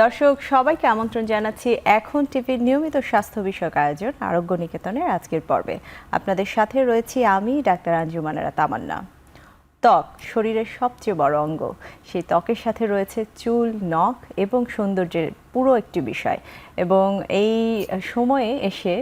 দর্শক সবাইকে আমন্ত্রণ জানাচ্ছি এখন টিভির নিয়মিত স্বাস্থ্য বিষয়ক আয়োজন আরোগ্য নিকেতনের আজকের পর্বে। আপনাদের সাথে রয়েছি আমি ডাক্তার আঞ্জুমানেরা তামান্না। ত্বক শরীরের সবচেয়ে বড় অঙ্গ। সেই ত্বকের সাথে রয়েছে চুল, নখ এবং সৌন্দর্যের পুরো একটি বিষয়। এবং এই সময়ে এসে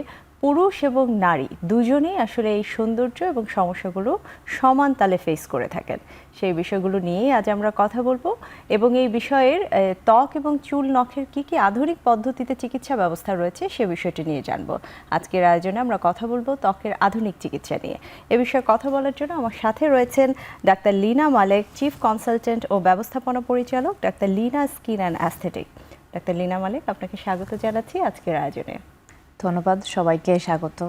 পুরুষ এবং নারী দুজনেই আসলে এই সৌন্দর্য এবং সমস্যাগুলো সমান তালে ফেস করে থাকেন। সেই বিষয়গুলো নিয়েই আজ আমরা কথা বলবো এবং এই বিষয়ের ত্বক এবং চুল, নখের কি কি আধুনিক পদ্ধতিতে চিকিৎসা ব্যবস্থা রয়েছে সে বিষয়টি নিয়ে জানবো। আজকের আয়োজনে আমরা কথা বলবো ত্বকের আধুনিক চিকিৎসা নিয়ে। এ বিষয়ে কথা বলার জন্য আমার সাথে রয়েছেন doctor Leena Malek, chief consultant ও ব্যবস্থাপনা পরিচালক, doctor Leena skin and aesthetic. Doctor Leena Malek, আপনাকে স্বাগত জানাচ্ছি আজকের আয়োজনে। ধন্যবাদ, সবাইকে স্বাগত।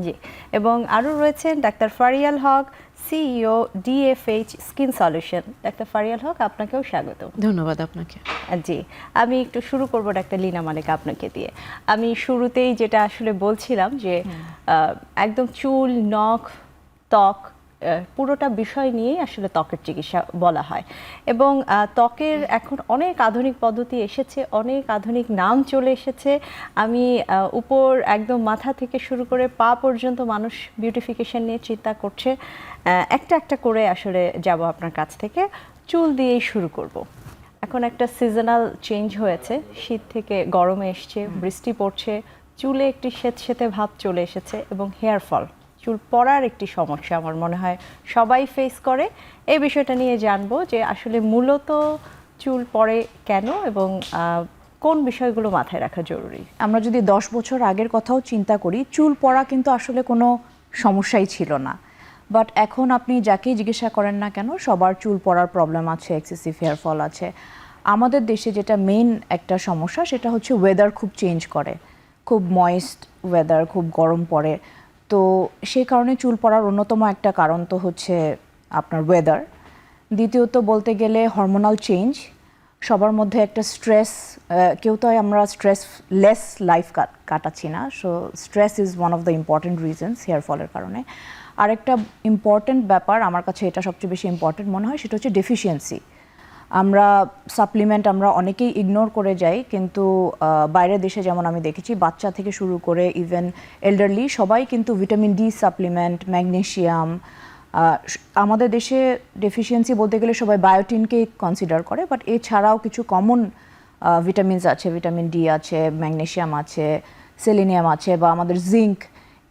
জি, এবং আরও রয়েছেন doctor Farial Haque, CEO DFH skin solution. Doctor Farial Haque, আপনাকেও স্বাগত। ধন্যবাদ আপনাকে। জি, আমি একটু শুরু করব ডাক্তার লীনা মালেক আপনাকে দিয়ে। আমি শুরুতেই যেটা আসলে বলছিলাম যে একদম চুল, নখ, ত্বক পুরোটা বিষয় নিয়েই আসলে ত্বকের চিকিৎসা বলা হয় এবং ত্বকের এখন অনেক আধুনিক পদ্ধতি এসেছে, অনেক আধুনিক নাম চলে এসেছে। আমি উপর একদম মাথা থেকে শুরু করে পা পর্যন্ত মানুষ বিউটিফিকেশন নিয়ে চিন্তা করছে। একটা একটা করে আসলে যাব আপনার কাছ থেকে। চুল দিয়েই শুরু করব। এখন একটা সিজনাল চেঞ্জ হয়েছে, শীত থেকে গরমে এসছে, বৃষ্টি পড়ছে, চুলে একটি স্যাঁতসেঁতে ভাব চলে এসেছে এবং হেয়ার ফল, চুল পড়ার একটি সমস্যা আমার মনে হয় সবাই ফেস করে। এই বিষয়টা নিয়ে জানবো যে আসলে মূলত চুল পড়ে কেন এবং কোন বিষয়গুলো মাথায় রাখা জরুরি। আমরা যদি 10 বছর আগের কথাও চিন্তা করি, চুল পড়া কিন্তু আসলে কোনো সমস্যাই ছিল না। বাট এখন আপনি যাকেই জিজ্ঞাসা করেন না কেন, সবার চুল পড়ার প্রবলেম আছে, এক্সেসিভ হেয়ার ফল আছে। আমাদের দেশে যেটা মেইন একটা সমস্যা, সেটা হচ্ছে ওয়েদার খুব চেঞ্জ করে, খুব ময়েস্ট ওয়েদার, খুব গরম পড়ে। তো সেই কারণে চুল পড়ার অন্যতম একটা কারণ তো হচ্ছে আপনার ওয়েদার। দ্বিতীয়ত বলতে গেলে হরমোনাল চেঞ্জ, সবার মধ্যে একটা স্ট্রেস, কেউ তো আমরা স্ট্রেস লেস লাইফ কাটাচ্ছি না। So stress is one of the important reasons hair ফলের কারণে। আরেকটা ইম্পর্টেন্ট ব্যাপার, আমার কাছে এটা সবচেয়ে বেশি ইম্পর্টেন্ট মনে হয়, সেটা হচ্ছে ডেফিসিয়েন্সি। আমরা সাপ্লিমেন্ট আমরা অনেকেই ইগনোর করে যাই, কিন্তু বাইরের দেশে যেমন আমি দেখেছি, বাচ্চা থেকে শুরু করে ইভেন এল্ডারলি সবাই কিন্তু ভিটামিন ডি সাপ্লিমেন্ট, ম্যাগনেশিয়াম। আমাদের দেশে ডেফিসিয়েন্সি বলতে গেলে সবাই বায়োটিনকেই কনসিডার করে, বাট এছাড়াও কিছু কমন ভিটামিনস আছে, ভিটামিন ডি আছে, ম্যাগনেশিয়াম আছে, সেলিনিয়াম আছে, বা আমাদের জিঙ্ক।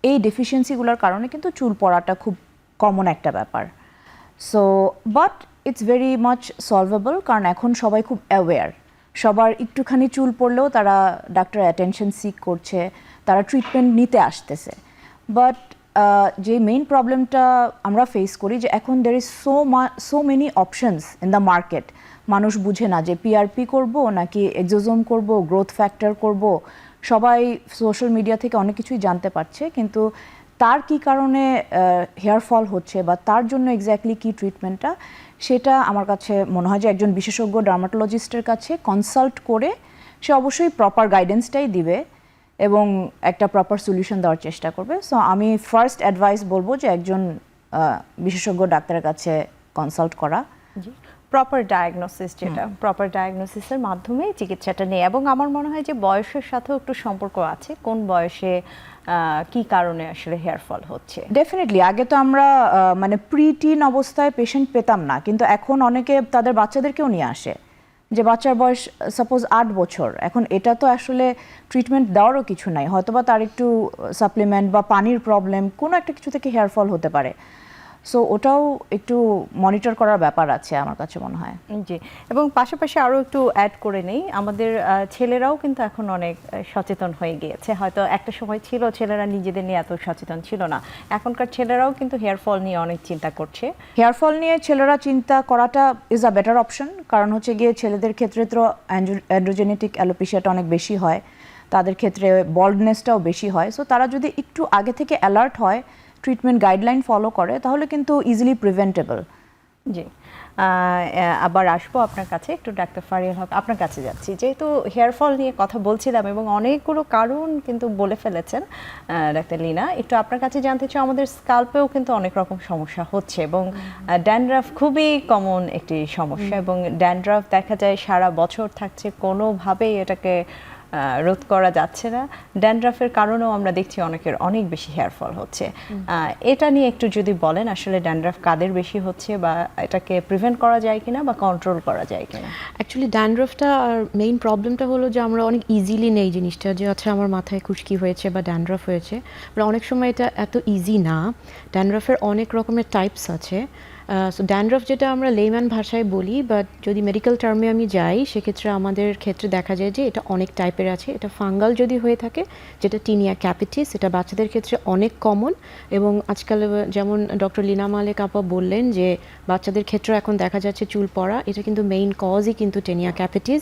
এই ডেফিসিয়েন্সিগুলোর কারণে কিন্তু চুল পড়াটা খুব কমন একটা ব্যাপার। So but it's very much solvable, কারণ এখন সবাই খুব অ্যাওয়্যার। সবার একটুখানি চুল পড়লেও তারা ডাক্তার অ্যাটেনশন সিক করছে, তারা ট্রিটমেন্ট নিতে আসতেছে। বাট যে মেইন প্রবলেমটা আমরা ফেস করি, যে এখন there is so many options in the market. মানুষ বুঝে না যে পিআরপি করব নাকি এক্সোজোম করব, গ্রোথ ফ্যাক্টর করব। সবাই সোশ্যাল মিডিয়া থেকে অনেক কিছুই জানতে পারছে, কিন্তু তার কি কারণে হেয়ার ফল হচ্ছে বা তার জন্য এক্স্যাক্টলি কি ট্রিটমেন্টটা, সেটা আমার কাছে মনে হয় যে একজন বিশেষজ্ঞ ডার্মাটোলজিস্টের কাছে কনসাল্ট করে সে অবশ্যই প্রপার গাইডেন্সটাই দিবে এবং একটা প্রপার সলিউশন দেওয়ার চেষ্টা করবে। সো আমি ফার্স্ট অ্যাডভাইস বলবো যে একজন বিশেষজ্ঞ ডাক্তারের কাছে কনসাল্ট করা। প্রপার ডায়াগনোসিস, যেটা প্রপার ডায়াগনোসিসের মাধ্যমেই চিকিৎসাটা নেই। এবং আমার মনে হয় যে বয়সের সাথেও একটু সম্পর্ক আছে, কোন বয়সে কি কারণে আসলে হেয়ার ফল হচ্ছে। ডেফিনেটলি আগে তো আমরা মানে প্রিটিন অবস্থায় পেশেন্ট পেতাম না, কিন্তু এখন অনেকে তাদের বাচ্চাদেরকেও নিয়ে আসে, যে বাচ্চার বয়স সাপোজ 8 বছর। এখন এটা তো আসলে ট্রিটমেন্ট দেওয়ারও কিছু নাই, হয়তোবা তার একটু সাপ্লিমেন্ট বা পানির প্রবলেম, কোনো একটা কিছু থেকে হেয়ার ফল হতে পারে। সো ওটাও একটু মনিটর করার ব্যাপার আছে আমার কাছে মনে হয়। জি, এবং পাশাপাশি আরও একটু অ্যাড করে নেই, আমাদের ছেলেরাও কিন্তু এখন অনেক সচেতন হয়ে গিয়েছে। হয়তো একটা সময় ছিল ছেলেরা নিজেদের নিয়ে এত সচেতন ছিল না, এখনকার ছেলেরাও কিন্তু হেয়ার ফল নিয়ে অনেক চিন্তা করছে। হেয়ার ফল নিয়ে ছেলেরা চিন্তা করাটা ইজ আ বেটার অপশন, কারণ হচ্ছে গিয়ে ছেলেদের ক্ষেত্রে তো অ্যান্ড্রোজেনেটিক অ্যালোপেশিয়াটা অনেক বেশি হয়, তাদের ক্ষেত্রে বল্ডনেসটাও বেশি হয়। সো তারা যদি একটু আগে থেকে অ্যালার্ট হয়, ট্রিটমেন্ট গাইডলাইন ফলো করে, তাহলে কিন্তু ইজিলি প্রিভেন্টেবল। জি, আবার আসবো আপনার কাছে, একটু ডাক্তার ফারিয়াল হক আপনার কাছে যাচ্ছি। যেহেতু হেয়ার ফল নিয়ে কথা বলছিলাম এবং অনেকগুলো কারণ কিন্তু বলে ফেলেছেন ডাক্তার লীনা, একটু আপনার কাছে জানতে চাই, আমাদের স্কাল্পেও কিন্তু অনেক রকম সমস্যা হচ্ছে এবং ড্যান্ড্রাফ খুবই কমন একটি সমস্যা এবং ড্যান্ড্রাফ দেখা যায় সারা বছর থাকছে, কোনোভাবেই এটাকে রোধ করা যাচ্ছে না। ড্যান্ড্রাফের কারণেও আমরা দেখছি অনেকের অনেক বেশি হেয়ার ফল হচ্ছে। এটা নিয়ে একটু যদি বলেন আসলে ড্যান্ড্রাফ কাদের বেশি হচ্ছে বা এটাকে প্রিভেন্ট করা যায় কিনা বা কন্ট্রোল করা যায় কিনা? অ্যাকচুয়ালি ড্যান্ড্রফটা আর মেইন প্রবলেমটা হলো যে আমরা অনেক ইজিলি নেই জিনিসটা, যে আচ্ছা আমার মাথায় খুশকি হয়েছে বা ড্যান্ড্রফ হয়েছে, বাট অনেক সময় এটা এত ইজি না। ড্যান্ড্রফের অনেক রকমের টাইপস আছে। সো ড্যান্ড্রফ যেটা আমরা লেম্যান ভাষায় বলি, বাট যদি মেডিকেল টার্মে আমি যাই সেক্ষেত্রে আমাদের ক্ষেত্রে দেখা যায় যে এটা অনেক টাইপের আছে। এটা ফাঙ্গাল যদি হয়ে থাকে, যেটা টিনিয়া ক্যাপিটিস, এটা বাচ্চাদের ক্ষেত্রে অনেক কমন এবং আজকাল যেমন ডক্টর লীনা মালেক আপা বললেন যে বাচ্চাদের ক্ষেত্রেও এখন দেখা যাচ্ছে চুল পড়া, এটা কিন্তু মেইন কজই কিন্তু টেনিয়া ক্যাপিটিস।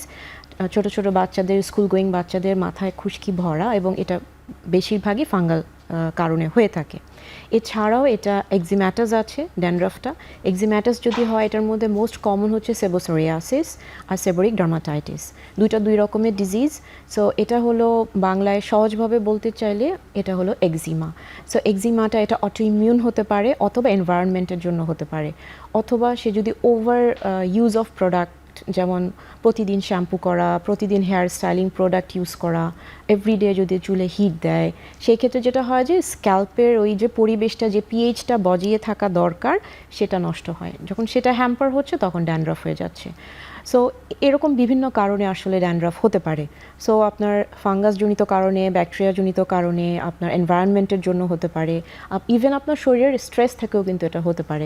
ছোট ছোট বাচ্চাদের, স্কুল গোয়িং বাচ্চাদের মাথায় খুশকি ভরা এবং এটা বেশিরভাগই ফাঙ্গাল কারণে হয়ে থাকে। এছাড়াও এটা এক্সিম্যাটাস আছে ড্যান্ড্রফটা। এক্সিম্যাটাস যদি হয়, এটার মধ্যে মোস্ট কমন হচ্ছে সেবোসোরিয়াসিস আর সেবোরিক ডার্মাটাইটিস, দুই রকমের ডিজিজ। সো এটা হলো বাংলায় সহজভাবে বলতে চাইলে এটা হলো এক্সিমা। সো এক্সিমাটা এটা অটোইমিউন হতে পারে অথবা এনভায়রনমেন্টের জন্য হতে পারে, অথবা সে যদি ওভার ইউজ অফ প্রোডাক্ট, যেমন প্রতিদিন শ্যাম্পু করা, প্রতিদিন হেয়ার স্টাইলিং প্রোডাক্ট ইউজ করা, এভরিডে যদি চুলে হিট দেয়, সেই ক্ষেত্রে যেটা হয় যে স্ক্যাল্পের ওই যে পরিবেশটা, যে পিএইচটা বজিয়ে থাকা দরকার, সেটা নষ্ট হয়। যখন সেটা হ্যাম্পার হচ্ছে তখন ড্যান্ড্রফ হয়ে যাচ্ছে। সো এরকম বিভিন্ন কারণে আসলে ড্যান্ড্রফ হতে পারে। সো আপনার ফাঙ্গাসজনিত কারণে, ব্যাকটেরিয়াজনিত কারণে, আপনার এনভায়রনমেন্টের জন্য হতে পারে, ইভেন আপনার শরীরের স্ট্রেস থেকেও কিন্তু এটা হতে পারে।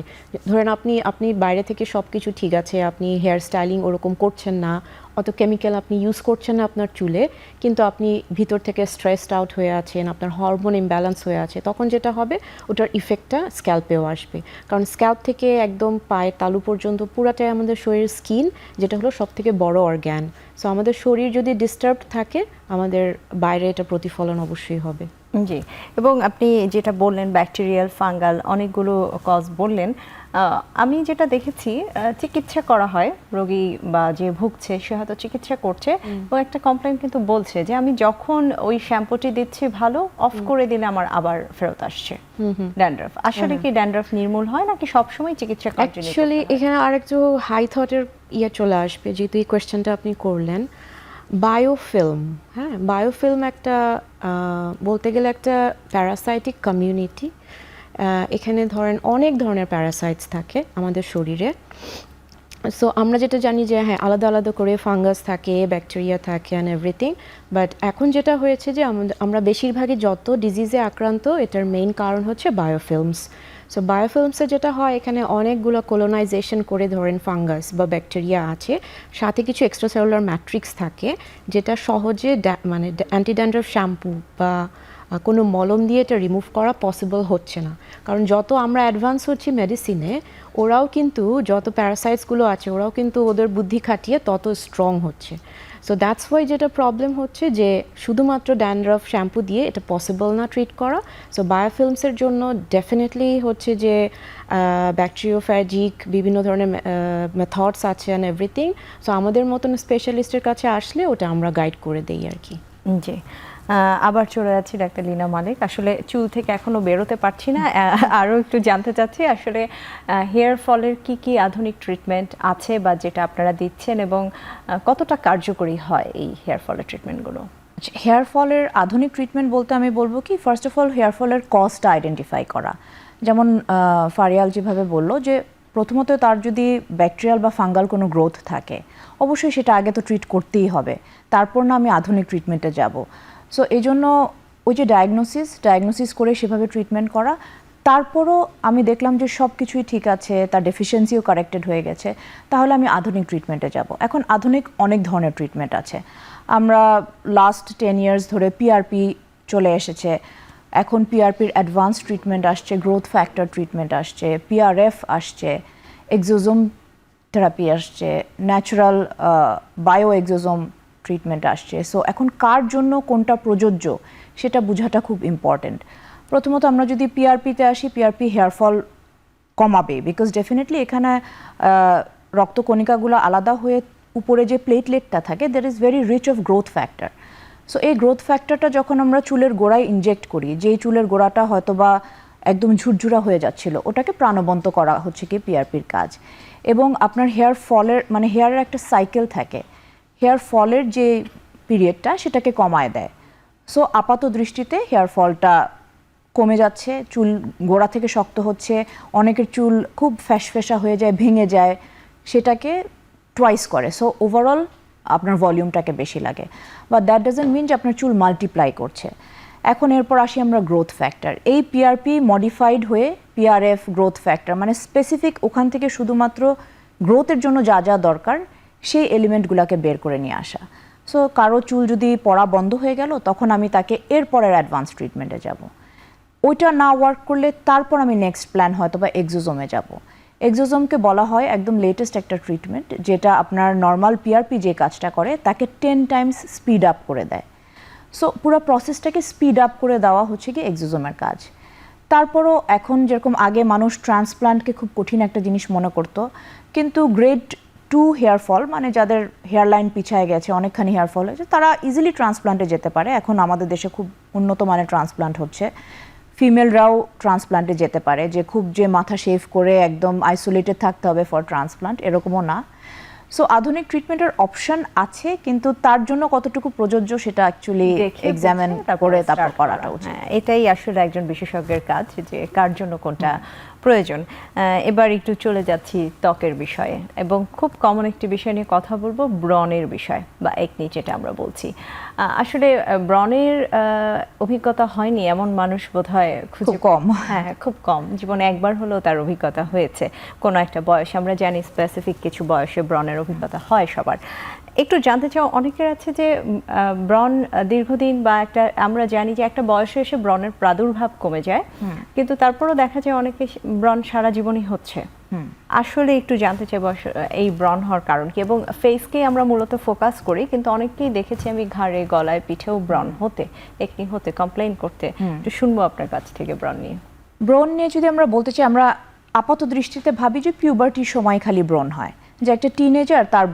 ধরেন আপনি বাইরে থেকে সব কিছু ঠিক আছে, আপনি হেয়ার স্টাইলিং ওরকম করছেন না, অত কেমিক্যাল আপনি ইউজ করছেন না আপনার চুলে, কিন্তু আপনি ভিতর থেকে স্ট্রেসড আউট হয়ে আছেন, আপনার হরমোন ইমব্যালেন্স হয়ে আছে, তখন যেটা হবে ওটার ইফেক্টটা স্ক্যাল্পেও আসবে। কারণ স্ক্যাল্প থেকে একদম পায়ের তালু পর্যন্ত পুরাটাই আমাদের শরীরের স্কিন, যেটা হলো সব থেকে বড় অর্গ্যান। সো আমাদের শরীর যদি ডিস্টার্বড থাকে, আমাদের বাইরে এটা প্রতিফলন অবশ্যই হবে। জি, এবং আপনি যেটা বললেন ব্যাকটেরিয়াল, ফাঙ্গাল, অনেকগুলো কজ বললেন। আমি যেটা দেখেছি, চিকিৎসা করা হয়, রোগী বা যে ভুগছে সে হয়তো চিকিৎসা করছে এবং একটা কমপ্লেন কিন্তু বলছে যে আমি যখন ওই শ্যাম্পুটি দিচ্ছি ভালো, অফ করে দিলে আমার আবার ফেরত আসছে ড্যান্ড্রফ। আসলে কি ড্যান্ড্রফ নির্মূল হয় নাকি সবসময় চিকিৎসা করার জন্য? অ্যাকচুয়ালি এখানে আরেকটু হাই থটের চলে আসবে, যেহেতু এই কোয়েশ্চেনটা আপনি করলেন। বায়োফিল্ম, হ্যাঁ, বায়োফিল্ম একটা বলতে গেলে একটা প্যারাসাইটিক কমিউনিটি। এখানে ধরেন অনেক ধরনের প্যারাসাইটস থাকে আমাদের শরীরে। সো আমরা যেটা জানি যে হ্যাঁ, আলাদা আলাদা করে ফাঙ্গাস থাকে, ব্যাকটেরিয়া থাকে অ্যান্ড এভরিথিং, বাট এখন যেটা হয়েছে যে আমরা বেশিরভাগই যত ডিজিজে আক্রান্ত, এটার মেইন কারণ হচ্ছে বায়োফিল্মস। সো বায়োফিল্মসে যেটা হয়, এখানে অনেকগুলো কোলোনাইজেশন করে ধরেন ফাঙ্গাস বা ব্যাকটেরিয়া আছে, সাথে কিছু এক্সট্রাসেলুলার ম্যাট্রিক্স থাকে, যেটা সহজে মানে অ্যান্টি ড্যান্ড্রফ শ্যাম্পু বা কোনো মলম দিয়ে এটা রিমুভ করা পসিবল হচ্ছে না। কারণ যত আমরা অ্যাডভান্স হচ্ছি মেডিসিনে, ওরাও কিন্তু যত প্যারাসাইটসগুলো আছে, ওরাও কিন্তু ওদের বুদ্ধি খাটিয়ে তত স্ট্রং হচ্ছে। সো দ্যাটস ওয়াই যেটা প্রবলেম হচ্ছে যে শুধুমাত্র ড্যান্ড্রফ শ্যাম্পু দিয়ে এটা পসিবল না ট্রিট করা। সো বায়োফিল্মসের জন্য ডেফিনেটলি হচ্ছে যে ব্যাকটেরিওফ্যাজিক বিভিন্ন ধরনের মেথডস আছে অ্যান্ড এভরিথিং। সো আমাদের মতন স্পেশালিস্টের কাছে আসলে ওটা আমরা গাইড করে দিই আর কি। জি, আবার চলে যাচ্ছি ডাক্তার লীনা মালেক। আসলে চুল থেকে এখনো বেরোতে পারছি না, আরও একটু জানতে চাচ্ছি আসলে হেয়ার ফলের কি আধুনিক ট্রিটমেন্ট আছে বা যেটা আপনারা দিচ্ছেন এবং কতটা কার্যকরী হয় এই হেয়ার ফলের ট্রিটমেন্টগুলো? হেয়ার ফলের আধুনিক ট্রিটমেন্ট বলতে আমি বলবো কি, ফার্স্ট অফ অল হেয়ার ফলের কজটা আইডেন্টিফাই করা। যেমন ফারিয়াল যেভাবে বললো যে প্রথমত তার যদি ব্যাকটেরিয়াল বা ফাঙ্গাল কোনো গ্রোথ থাকে, অবশ্যই সেটা আগে তো ট্রিট করতেই হবে, তারপর না আমি আধুনিক ট্রিটমেন্টে যাব। সো এই জন্য ওই যে ডায়াগনোসিস করে সেভাবে ট্রিটমেন্ট করা। তারপরও আমি দেখলাম যে সব কিছুই ঠিক আছে, তার ডেফিসিয়েন্সিও কারেক্টেড হয়ে গেছে, তাহলে আমি আধুনিক ট্রিটমেন্টে যাব। এখন আধুনিক অনেক ধরনের ট্রিটমেন্ট আছে। আমরা লাস্ট 10 ইয়ার্স ধরে পিআরপি চলে এসেছে, এখন পিআরপির অ্যাডভান্স ট্রিটমেন্ট আসছে, গ্রোথ ফ্যাক্টর ট্রিটমেন্ট আসছে, পিআরএফ আসছে, এক্সোজোম থেরাপি আসছে, ন্যাচারাল বায়ো এক্সোজোম ট্রিটমেন্ট আসছে। সো এখন কার জন্য কোনটা প্রযোজ্য সেটা বোঝাটা খুব ইম্পর্টেন্ট। প্রথমত আমরা যদি পিআরপিতে আসি, পিআরপি হেয়ার ফল কমাবে, বিকজ ডেফিনেটলি এখানে রক্তকণিকাগুলো আলাদা হয়ে উপরে যে প্লেটলেটটা থাকে that is very rich of growth factor. So এই গ্রোথ ফ্যাক্টরটা যখন আমরা চুলের গোড়ায় ইনজেক্ট করি, যেই চুলের গোড়াটা হয়তোবা একদম ঝুরঝুরা হয়ে যাচ্ছিল, ওটাকে প্রাণবন্ত করা হচ্ছে কি পিআরপির কাজ। এবং আপনার হেয়ার ফলের মানে হেয়ারের একটা সাইকেল থাকে, হেয়ার ফলের যে পিরিয়ডটা সেটাকে কমায় দেয়। সো আপাত দৃষ্টিতে হেয়ার ফলটা কমে যাচ্ছে, চুল গোড়া থেকে শক্ত হচ্ছে, অনেকের চুল খুব ফ্যাসফ্যাসা হয়ে যায়, ভেঙে যায়, সেটাকে টুয়াইস করে। সো ওভারঅল আপনার ভলিউমটাকে বেশি লাগে, বা দ্যাট ডাজন্ট মিন যে আপনার চুল মাল্টিপ্লাই করছে। এখন এরপর আসি আমরা গ্রোথ ফ্যাক্টর। এই পিআরপি মডিফাইড হয়ে পিআরএফ গ্রোথ ফ্যাক্টর, মানে স্পেসিফিক ওখান থেকে শুধুমাত্র গ্রোথের জন্য যা যা দরকার সেই এলিমেন্টগুলোকে বের করে নিয়ে আসা। সো কারো চুল যদি পড়া বন্ধ হয়ে গেল, তখন আমি তাকে এরপরের অ্যাডভান্স ট্রিটমেন্টে যাব। ওইটা না ওয়ার্ক করলে তারপর আমি নেক্সট প্ল্যান হয়তো বা এক্সোজোমে যাব। এক্সোজোমকে বলা হয় একদম লেটেস্ট একটা ট্রিটমেন্ট, যেটা আপনার নর্মাল পিআরপি যে কাজটা করে তাকে 10 টাইমস স্পিড আপ করে দেয়। সো পুরো প্রসেসটাকে স্পিড আপ করে দেওয়া হচ্ছে কি এক্সোজোমের কাজ। তারপরও এখন যেরকম আগে মানুষ ট্রান্সপ্লান্টকে খুব কঠিন একটা জিনিস মনে করতো, কিন্তু গ্রেড 2 হেয়ার ফল, মানে যাদের হেয়ার লাইন পিছায় গেছে, অনেকখানি হেয়ার ফল হয়েছে, তারা ইজিলি ট্রান্সপ্লান্টে যেতে পারে। এখন আমাদের দেশে খুব উন্নত মানের ট্রান্সপ্লান্ট হচ্ছে। ফিমেলরাও ট্রান্সপ্লান্টে যেতে পারে, যে খুব যে মাথা শেভ করে একদম আইসোলেটেড থাকতে হবে ফর ট্রান্সপ্লান্ট, এরকমও না। সো আধুনিক ট্রিটমেন্টের অপশন আছে, কিন্তু তার জন্য কতটুকু প্রযোজ্য সেটা অ্যাকচুয়ালি এক্সামিন করে তারপর করাটা উচিত। হ্যাঁ, এটাই আসলে একজন বিশেষজ্ঞের কাজ, যে কার জন্য কোনটা প্রয়োজন। এবার একটু চলে যাচ্ছি ত্বকের বিষয়ে, এবং খুব কমন একটি বিষয় নিয়ে কথা বলবো, ব্রণের বিষয় বা একনি যেটা আমরা বলছি। আসলে ব্রণের অভিজ্ঞতা হয়নি এমন মানুষ বোধহয় খুব কম। হ্যাঁ, খুব কম। জীবনে একবার হলেও তার অভিজ্ঞতা হয়েছে কোনো একটা বয়সে। আমরা জানি স্পেসিফিক কিছু বয়সে ব্রণের অভিজ্ঞতা হয় সবার। একটু জানতে চাও, অনেকের আছে যে ব্রণ দীর্ঘদিন বা একটা, আমরা জানি যে একটা বয়সে এসে ব্রণের প্রাদুর্ভাব কমে যায়, কিন্তু তারপরেও দেখা যায় অনেকে ব্রণ সারা জীবনই হচ্ছে। আসলে একটু জানতে চাই এই ব্রণ হওয়ার কারণ কি, এবং ফেসকে আমরা মূলত ফোকাস করি, কিন্তু অনেককেই দেখেছি আমি ঘাড়ে, গলায়, পিঠেও ব্রণ হতে, একনি হতে, কমপ্লেইন করতে। একটু শুনবো আপনার কাছ থেকে ব্রণ নিয়ে। ব্রণ নিয়ে যদি আমরা বলতে চাই, আমরা আপাত দৃষ্টিতে ভাবি যে পিউবার্টির সময় খালি ব্রণ হয়, যে একটা টিনেজার তার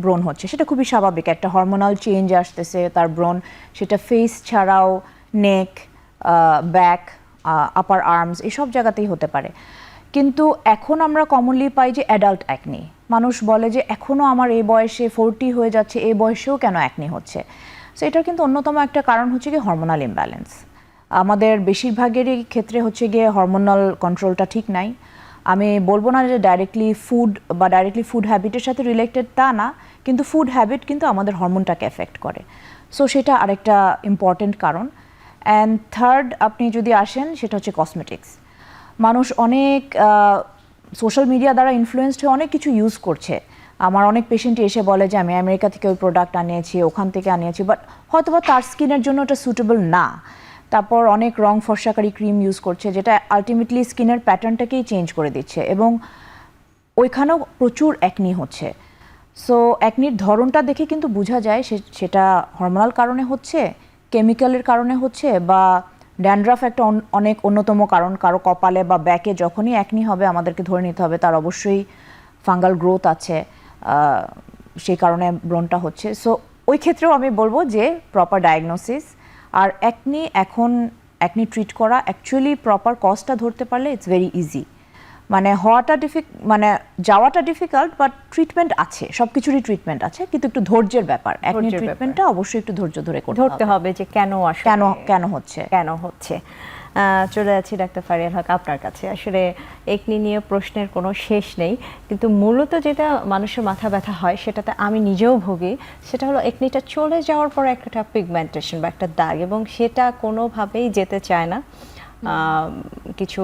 ব্রণ হচ্ছে, সেটা খুবই স্বাভাবিক। একটা হরমোনাল চেঞ্জ আসতেছে, তার ব্রণ, সেটা ফেস ছাড়াও নেক, ব্যাক, আপার আর্মস, এসব জায়গাতেই হতে পারে। কিন্তু এখন আমরা কমনলি পাই যে অ্যাডাল্ট অ্যাকনি। মানুষ বলে যে এখনও আমার এই বয়সে 40 হয়ে যাচ্ছে, এই বয়সেও কেন অ্যাকনি হচ্ছে। সো এটার কিন্তু অন্যতম একটা কারণ হচ্ছে গিয়ে হরমোনাল ইমব্যালেন্স। আমাদের বেশিরভাগেরই ক্ষেত্রে হচ্ছে গিয়ে হরমোনাল কন্ট্রোলটা ঠিক নাই। আমি বলবো না যে ডাইরেক্টলি ফুড হ্যাবিটের সাথে রিলেটেড, তা না, কিন্তু ফুড হ্যাবিট কিন্তু আমাদের হরমোনটাকে এফেক্ট করে। সো সেটা আরেকটা ইম্পর্টেন্ট কারণ। অ্যান্ড থার্ড, আপনি যদি আসেন, সেটা হচ্ছে কসমেটিক্স। মানুষ অনেক সোশ্যাল মিডিয়া দ্বারা ইনফ্লুয়েসড হয়ে অনেক কিছু ইউজ করছে। আমার অনেক পেশেন্টই এসে বলে যে আমি আমেরিকা থেকে ওই প্রোডাক্ট আনিয়েছি, ওখান থেকে আনিয়েছি, বাট হয়তোবা তার স্কিনের জন্য ওটা সুটেবল না। তারপর অনেক রং ফর্সাকারী ক্রিম ইউজ করছে, যেটা আলটিমেটলি স্কিনের প্যাটার্নটাকেই চেঞ্জ করে দিচ্ছে, এবং ওইখানেও প্রচুর অ্যাকনি হচ্ছে। সো অ্যাকনির ধরনটা দেখে কিন্তু বোঝা যায় সেটা হরমোনাল কারণে হচ্ছে, কেমিক্যালের কারণে হচ্ছে, বা ড্যান্ড্রাফ একটা অনেক অন্যতম কারণ। কারো কপালে বা ব্যাকে যখনই অ্যাকনি হবে, আমাদেরকে ধরে নিতে হবে তার অবশ্যই ফাঙ্গাল গ্রোথ আছে, সেই কারণে ব্রণটা হচ্ছে। সো ওই ক্ষেত্রেও আমি বলবো যে প্রপার ডায়াগনোসিস। আর অ্যাকনি ট্রিট করা অ্যাকচুয়ালি প্রপার কজটা ধরতে পারলে ইটস ভেরি ইজি। মানে যাওয়াটা ডিফিকাল্ট, বাট ট্রিটমেন্ট আছে, সব কিছুরই ট্রিটমেন্ট আছে, কিন্তু একটু ধৈর্যের ব্যাপার। অ্যাকনি ট্রিটমেন্টটা অবশ্যই একটু ধৈর্য ধরে ধরতে হবে যে কেন হচ্ছে। চলে যাচ্ছি ডাক্তার ফারিয়াল হক আপনার কাছে। আসলে একনি নিয়ে প্রশ্নের কোনো শেষ নেই, কিন্তু মূলত যেটা মানুষের মাথা ব্যথা হয়, সেটাতে আমি নিজেও ভুগি। সেটা হলো একনিটা চলে যাওয়ার পর একটা পিগমেন্টেশন বা একটা দাগ, এবং সেটা কোনোভাবেই যেতে চায় না। কিছু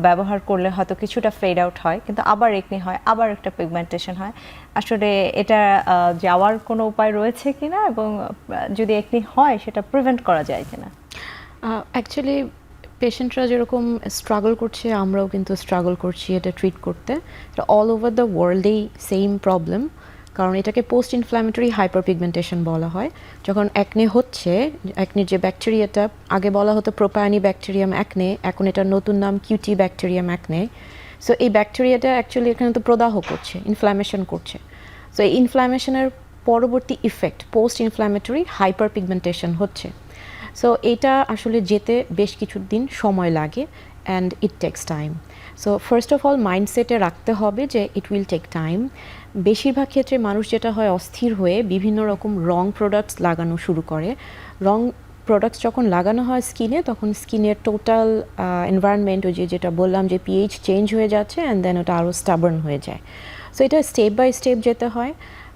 ব্যবহার করলে হয়তো কিছুটা ফেড আউট হয়, কিন্তু আবার একনি হয়, আবার একটা পিগমেন্টেশন হয়। আসলে এটা যাওয়ার কোনো উপায় রয়েছে কিনা, এবং যদি একনি হয় সেটা প্রিভেন্ট করা যায় কিনা? অ্যাকচুয়ালি পেশেন্টরা যেরকম স্ট্রাগল করছে, আমরাও কিন্তু স্ট্রাগল করছি এটা ট্রিট করতে। এটা অল ওভার দ্য ওয়ার্ল্ডেই সেম প্রবলেম, কারণ এটাকে পোস্ট ইনফ্ল্যামেটরি হাইপারপিগমেন্টেশন বলা হয়। যখন অ্যাকনে হচ্ছে, অ্যাকনির যে ব্যাকটেরিয়াটা, আগে বলা হতো প্রোপায়ানি ব্যাকটেরিয়াম অ্যাকনে, এখন এটার নতুন নাম কিউটি ব্যাকটেরিয়াম অ্যাকনে। সো এই ব্যাকটেরিয়াটা অ্যাকচুয়ালি এখানে তো প্রদাহ করছে, ইনফ্ল্যামেশন করছে। সো এই ইনফ্ল্যামেশনের পরবর্তী effect post inflammatory hyper pigmentation হচ্ছে। সো এটা আসলে যেতে বেশ কিছুদিন সময় লাগে and it takes time. So first of all মাইন্ডসেটে রাখতে হবে যে ইট উইল টেক টাইম। বেশিরভাগ ক্ষেত্রে মানুষ যেটা হয় অস্থির হয়ে বিভিন্ন রকম রং প্রোডাক্টস লাগানো শুরু করে। রং প্রোডাক্টস যখন লাগানো হয় স্কিনে, তখন স্কিনের টোটাল এনভায়রনমেন্ট, ওই যেটা বললাম যে পিএইচ চেঞ্জ হয়ে যাচ্ছে অ্যান্ড দেন ওটা আরও স্টাবার্ন হয়ে যায়। সো এটা স্টেপ বাই স্টেপ যেতে হয়।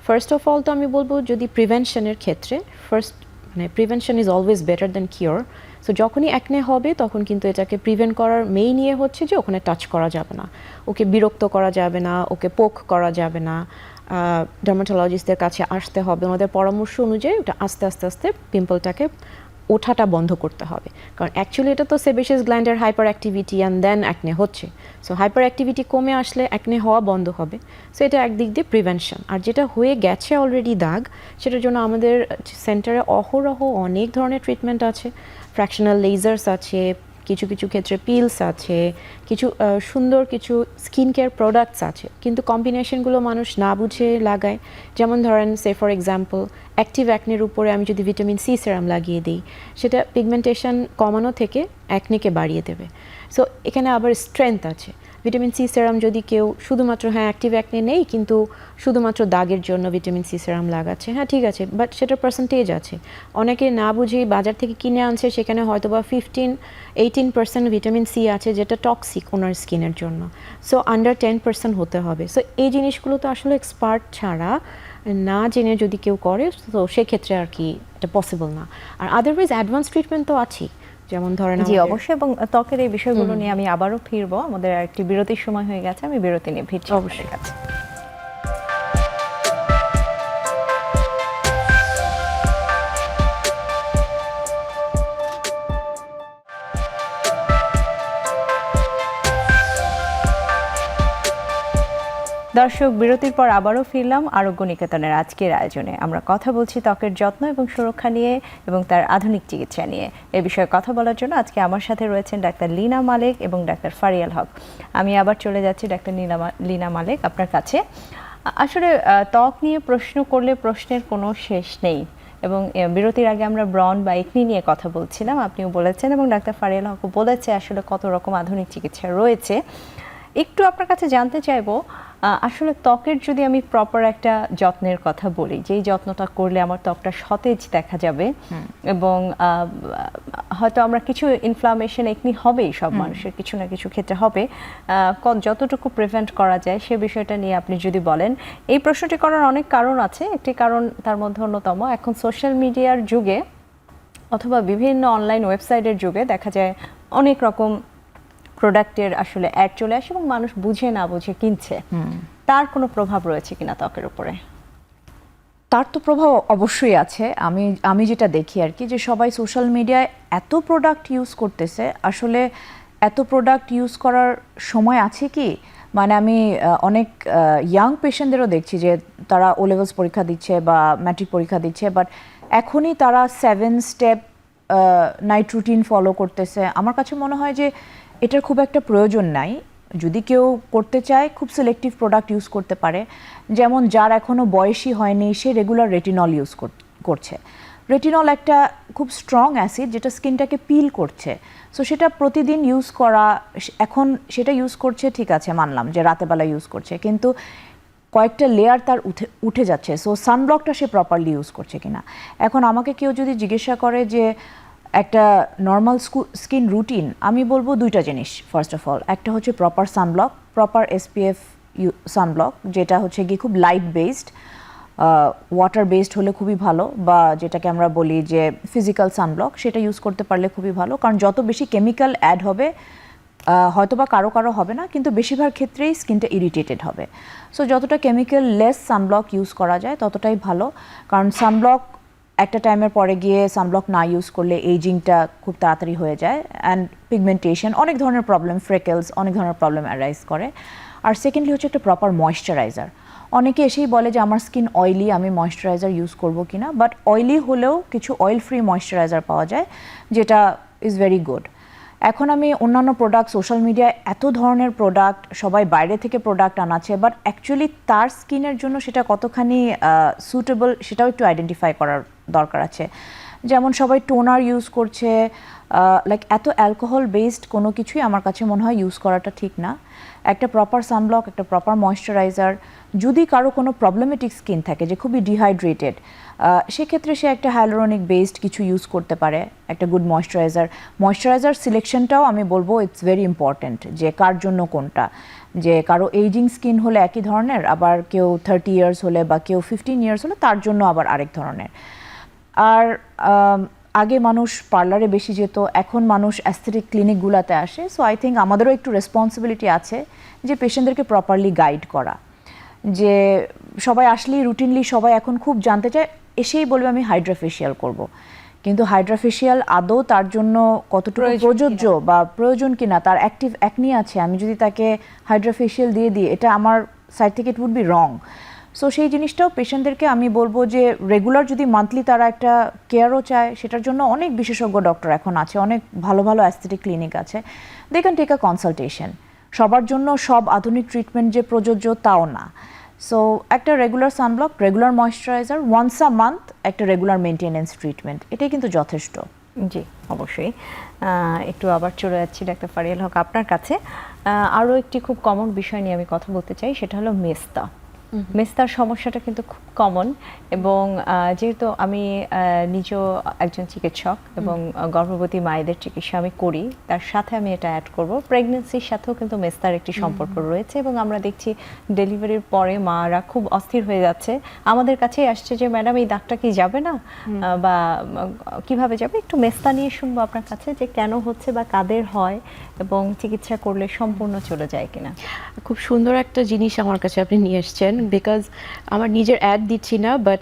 ফার্স্ট অফ অল তো আমি বলবো যদি প্রিভেনশনের ক্ষেত্রে prevention is always better than cure. So যখনই অ্যাকনে হবে তখন কিন্তু এটাকে প্রিভেন্ট করার মেইন ইয়ে হচ্ছে যে ওখানে টাচ করা যাবে না, ওকে বিরক্ত করা যাবে না, ওকে পোক করা যাবে না, ডার্মাটোলজিস্টদের কাছে আসতে হবে, ওনাদের পরামর্শ অনুযায়ী ওটা আস্তে আস্তে আস্তে পিম্পলটাকে ওঠাটা বন্ধ করতে হবে। কারণ অ্যাকচুয়ালি এটা তো সেবেসিয়াস গ্ল্যান্ডের hyper activity and then acne হচ্ছে। সো হাইপার অ্যাক্টিভিটি কমে আসলে অ্যাকনে হওয়া বন্ধ হবে। সো এটা একদিক দিয়ে প্রিভেনশন। আর যেটা হয়ে গেছে অলরেডি দাগ, সেটার জন্য আমাদের সেন্টারে অহরহ অনেক ধরনের ট্রিটমেন্ট আছে। ফ্র্যাকশনাল লেজার্স আছে, কিছু কিছু ক্ষেত্রে পিলস আছে, কিছু সুন্দর কিছু স্কিন কেয়ার প্রোডাক্টস আছে, কিন্তু কম্বিনেশনগুলো মানুষ না বুঝে লাগায়। যেমন ধরেন সে ফর এক্সাম্পল অ্যাক্টিভ অ্যাকনের উপরে আমি যদি ভিটামিন সি সেরাম লাগিয়ে দিই, সেটা পিগমেন্টেশন কমানো থেকে অ্যাকনেকে বাড়িয়ে দেবে। সো এখানে আবার স্ট্রেংথ আছে। ভিটামিন সি সেরাম যদি কেউ শুধুমাত্র অ্যাক্টিভ অ্যাকনে নেই কিন্তু শুধুমাত্র দাগের জন্য ভিটামিন সি সেরাম লাগাচ্ছে, হ্যাঁ ঠিক আছে, বাট সেটার পার্সেন্টেজ আছে। অনেকে না বুঝেই বাজার থেকে কিনে আনছে, সেখানে হয়তো বা 15-18% ভিটামিন সি আছে যেটা টক্সিক ওনার স্কিনের জন্য। সো আন্ডার 10% হতে হবে। সো এই জিনিসগুলো তো আসলে এক্সপার্ট ছাড়া না জেনে যদি কেউ করে, তো সেক্ষেত্রে আর কি এটা পসিবল না। আর আদারওয়াইজ অ্যাডভান্স ট্রিটমেন্ট তো আছেই, যেমন ধরেন জি অবশ্যই। এবং ত্বকের এই বিষয়গুলো নিয়ে আমি আবারও ফিরবো। আমাদের একটি বিরতির সময় হয়ে গেছে, আমি বিরতি নিয়ে ফিরছি অবশ্যই কাছে। দর্শক, বিরতির পর আবারও ফিরলাম আরোগ্য নিকেতনের আজকের আয়োজনে। আমরা কথা বলছি ত্বকের যত্ন এবং সুরক্ষা নিয়ে এবং তার আধুনিক চিকিৎসা নিয়ে। এ বিষয়ে কথা বলার জন্য আজকে আমার সাথে রয়েছেন ডাক্তার লীনা মালেক এবং ডাক্তার ফারিয়াল হক। আমি আবার চলে যাচ্ছি ডাক্তার লীনা মালেক আপনার কাছে। আসলে ত্বক নিয়ে প্রশ্ন করলে প্রশ্নের কোনো শেষ নেই, এবং বিরতির আগে আমরা ব্রণ বা একনি নিয়ে কথা বলছিলাম, আপনিও বলেছেন এবং ডাক্তার ফারিয়াল হকও বলেছে আসলে কত রকম আধুনিক চিকিৎসা রয়েছে। একটু আপনার কাছে জানতে চাইবো, আসলে ত্বকের যদি আমি প্রপার একটা যত্নের কথা বলি, যেই যত্নটা করলে আমার ত্বকটা সতেজ দেখা যাবে এবং হয়তো আমরা কিছু ইনফ্লামেশন একনি হবেই, সব মানুষের কিছু না কিছু ক্ষেত্রে হবে, যতটুকু প্রিভেন্ট করা যায় সে বিষয়টা নিয়ে আপনি যদি বলেন। এই প্রশ্নটি করার অনেক কারণ আছে, একটি কারণ তার মধ্যে অন্যতম, এখন সোশ্যাল মিডিয়ার যুগে অথবা বিভিন্ন অনলাইন ওয়েবসাইটের যুগে দেখা যায় অনেক রকম প্রোডাক্টের আসলে অ্যাড চলে আসে এবং মানুষ বুঝে না বুঝে কিনছে। তার কোনো প্রভাব রয়েছে কিনা ত্বকের উপরে? তার তো প্রভাব অবশ্যই আছে। আমি যেটা দেখি আর কি, যে সবাই সোশ্যাল মিডিয়ায় এত প্রোডাক্ট ইউজ করতেছে, আসলে এত প্রোডাক্ট ইউজ করার সময় আছে কি? মানে আমি অনেক ইয়াং পেশেন্টদেরও দেখছি যে তারা ও লেভেলস পরীক্ষা দিচ্ছে বা ম্যাট্রিক পরীক্ষা দিচ্ছে, বাট এখনই তারা 7 স্টেপ নাইট রুটিন ফলো করতেছে। আমার কাছে মনে হয় যে এটার খুব একটা প্রয়োজন নাই। যদি কেউ করতে চায়, খুব সিলেক্টিভ প্রোডাক্ট ইউজ করতে পারে। যেমন যার এখনও বয়সই হয়নি, সে রেগুলার রেটিনল ইউজ করছে। রেটিনল একটা খুব স্ট্রং অ্যাসিড যেটা স্কিনটাকে পিল করছে। সো সেটা প্রতিদিন ইউজ করা, এখন সেটা ইউজ করছে, ঠিক আছে মানলাম যে রাতেবেলা ইউজ করছে, কিন্তু কয়েকটা লেয়ার তার উঠে যাচ্ছে। সো সানব্লকটা সে প্রপারলি ইউজ করছে কিনা। এখন আমাকে কেউ যদি জিজ্ঞাসা করে যে একটা নর্মাল স্কিন রুটিন, আমি বলবো দুইটা জিনিস। ফার্স্ট অফ অল, একটা হচ্ছে proper sunblock, proper SPF sunblock, যেটা হচ্ছে গিয়ে খুব লাইট বেসড, ওয়াটার বেসড হলে খুবই ভালো, বা যেটাকে আমরা বলি যে ফিজিক্যাল সানব্লক, সেটা ইউজ করতে পারলে খুবই ভালো। কারণ যত বেশি কেমিক্যাল অ্যাড হবে, হয়তো বা কারো কারো হবে না, কিন্তু বেশিরভাগ ক্ষেত্রেই স্কিনটা ইরিটেটেড হবে। সো যতটা কেমিক্যাল লেস সানব্লক ইউজ করা যায় ততটাই ভালো। কারণ সানব্লক একটা টাইমের পরে গিয়ে সানব্লক না ইউজ করলে এইজিংটা খুব তাড়াতাড়ি হয়ে যায়, অ্যান্ড পিগমেন্টেশন, অনেক ধরনের প্রবলেম, ফ্রেকেলস, অনেক ধরনের প্রবলেম অ্যারাইজ করে। আর সেকেন্ডলি হচ্ছে একটা প্রপার ময়েশ্চারাইজার। অনেকে এসেই বলে যে আমার স্কিন অয়েলি, আমি ময়েশ্চারাইজার ইউজ করবো কিনা, বাট অয়েলি হলেও কিছু অয়েল ফ্রি ময়েশ্চারাইজার পাওয়া যায় যেটা ইজ ভেরি গুড। এখন আমি অন্যান্য প্রোডাক্ট, সোশ্যাল মিডিয়ায় এত ধরনের প্রোডাক্ট, সবাই বাইরে থেকে প্রোডাক্ট আনাচ্ছে, বাট অ্যাকচুয়ালি তার স্কিনের জন্য সেটা কতখানি সুটেবল সেটাও একটু আইডেন্টিফাই করার দরকার আছে। যেমন সবাই টোনার ইউজ করছে, লাইক এত অ্যালকোহল বেসড কোনো কিছুই আমার কাছে মনে হয় ইউজ করাটা ঠিক না। একটা প্রপার সানব্লক, একটা প্রপার ময়শ্চারাইজার, যদি কারো কোনো প্রবলেমেটিক স্কিন থাকে যে খুবই ডিহাইড্রেটেড, সেক্ষেত্রে সে একটা হাইলোরনিক বেসড কিছু ইউজ করতে পারে, একটা গুড ময়শ্চারাইজার সিলেকশনটাও আমি বলবো ইটস ভেরি ইম্পর্ট্যান্ট, যে কার জন্য কোনটা। যে কারো এইজিং স্কিন হলে একই ধরনের, আবার কেউ 30 ইয়ার্স হলে বা কেউ 15 ইয়ার্স হলে তার জন্য আবার আরেক ধরনের। আর আগে মানুষ পার্লারে বেশি যেত, এখন মানুষ অ্যাস্থেটিক ক্লিনিকগুলোতে আসে। সো আই থিঙ্ক আমাদেরও একটু রেসপন্সিবিলিটি আছে যে পেশেন্টদেরকে প্রপারলি গাইড করা। যে সবাই আসলেই রুটিনলি সবাই এখন খুব জানতে চায়, এসেই বলবে আমি হাইড্রাফেশিয়াল করব, কিন্তু হাইড্রাফেশিয়াল আদৌ তার জন্য কতটুকু প্রযোজ্য বা প্রয়োজন কিনা, তার অ্যাক্টিভ অ্যাকনি আছে, আমি যদি তাকে হাইড্রাফেশিয়াল দিয়ে দিই, এটা আমার সাইড থেকে it would be wrong. So সেই জিনিসটাও পেশেন্টদেরকে আমি বলবো যে রেগুলার যদি মান্থলি তারা একটা কেয়ারও চায়, সেটার জন্য অনেক বিশেষজ্ঞ ডক্টর এখন আছে, অনেক ভালো ভালো অ্যাস্থেটিক ক্লিনিক আছে, they can take a consultation. সবার জন্য সব আধুনিক ট্রিটমেন্ট যে প্রযোজ্য তাও না। সো একটা regular sunblock, regular moisturiser, once a month একটা রেগুলার মেনটেনেন্স ট্রিটমেন্ট, এটাই কিন্তু যথেষ্ট। জি অবশ্যই। একটু আবার চলে যাচ্ছি ডাক্তার ফারিয়াল হক আপনার কাছে। আরও একটি খুব কমন বিষয় নিয়ে আমি কথা বলতে চাই, সেটা হলো মেস্তা। মেস্তার সমস্যাটা কিন্তু খুব কমন, এবং যেহেতু আমি নিজেও একজন চিকিৎসক এবং গর্ভবতী মায়েদের চিকিৎসা আমি করি, তার সাথে আমি এটা অ্যাড করব, প্রেগনেন্সির সাথেও কিন্তু মেস্তার একটি সম্পর্ক রয়েছে। এবং আমরা দেখছি ডেলিভারির পরে মারা খুব অস্থির হয়ে যাচ্ছে, আমাদের কাছেই আসছে যে ম্যাডাম এই দাগটা কি যাবে না, বা কিভাবে যাবে। একটু মেস্তা নিয়ে শুনবো আপনার কাছে, যে কেন হচ্ছে বা কাদের হয়, এবং চিকিৎসা করলে সম্পূর্ণ চলে যায় কিনা। খুব সুন্দর একটা জিনিস আমার কাছে আপনি নিয়ে এসছেন, বিকজ আমার নিজের অ্যাড দিচ্ছি না, বাট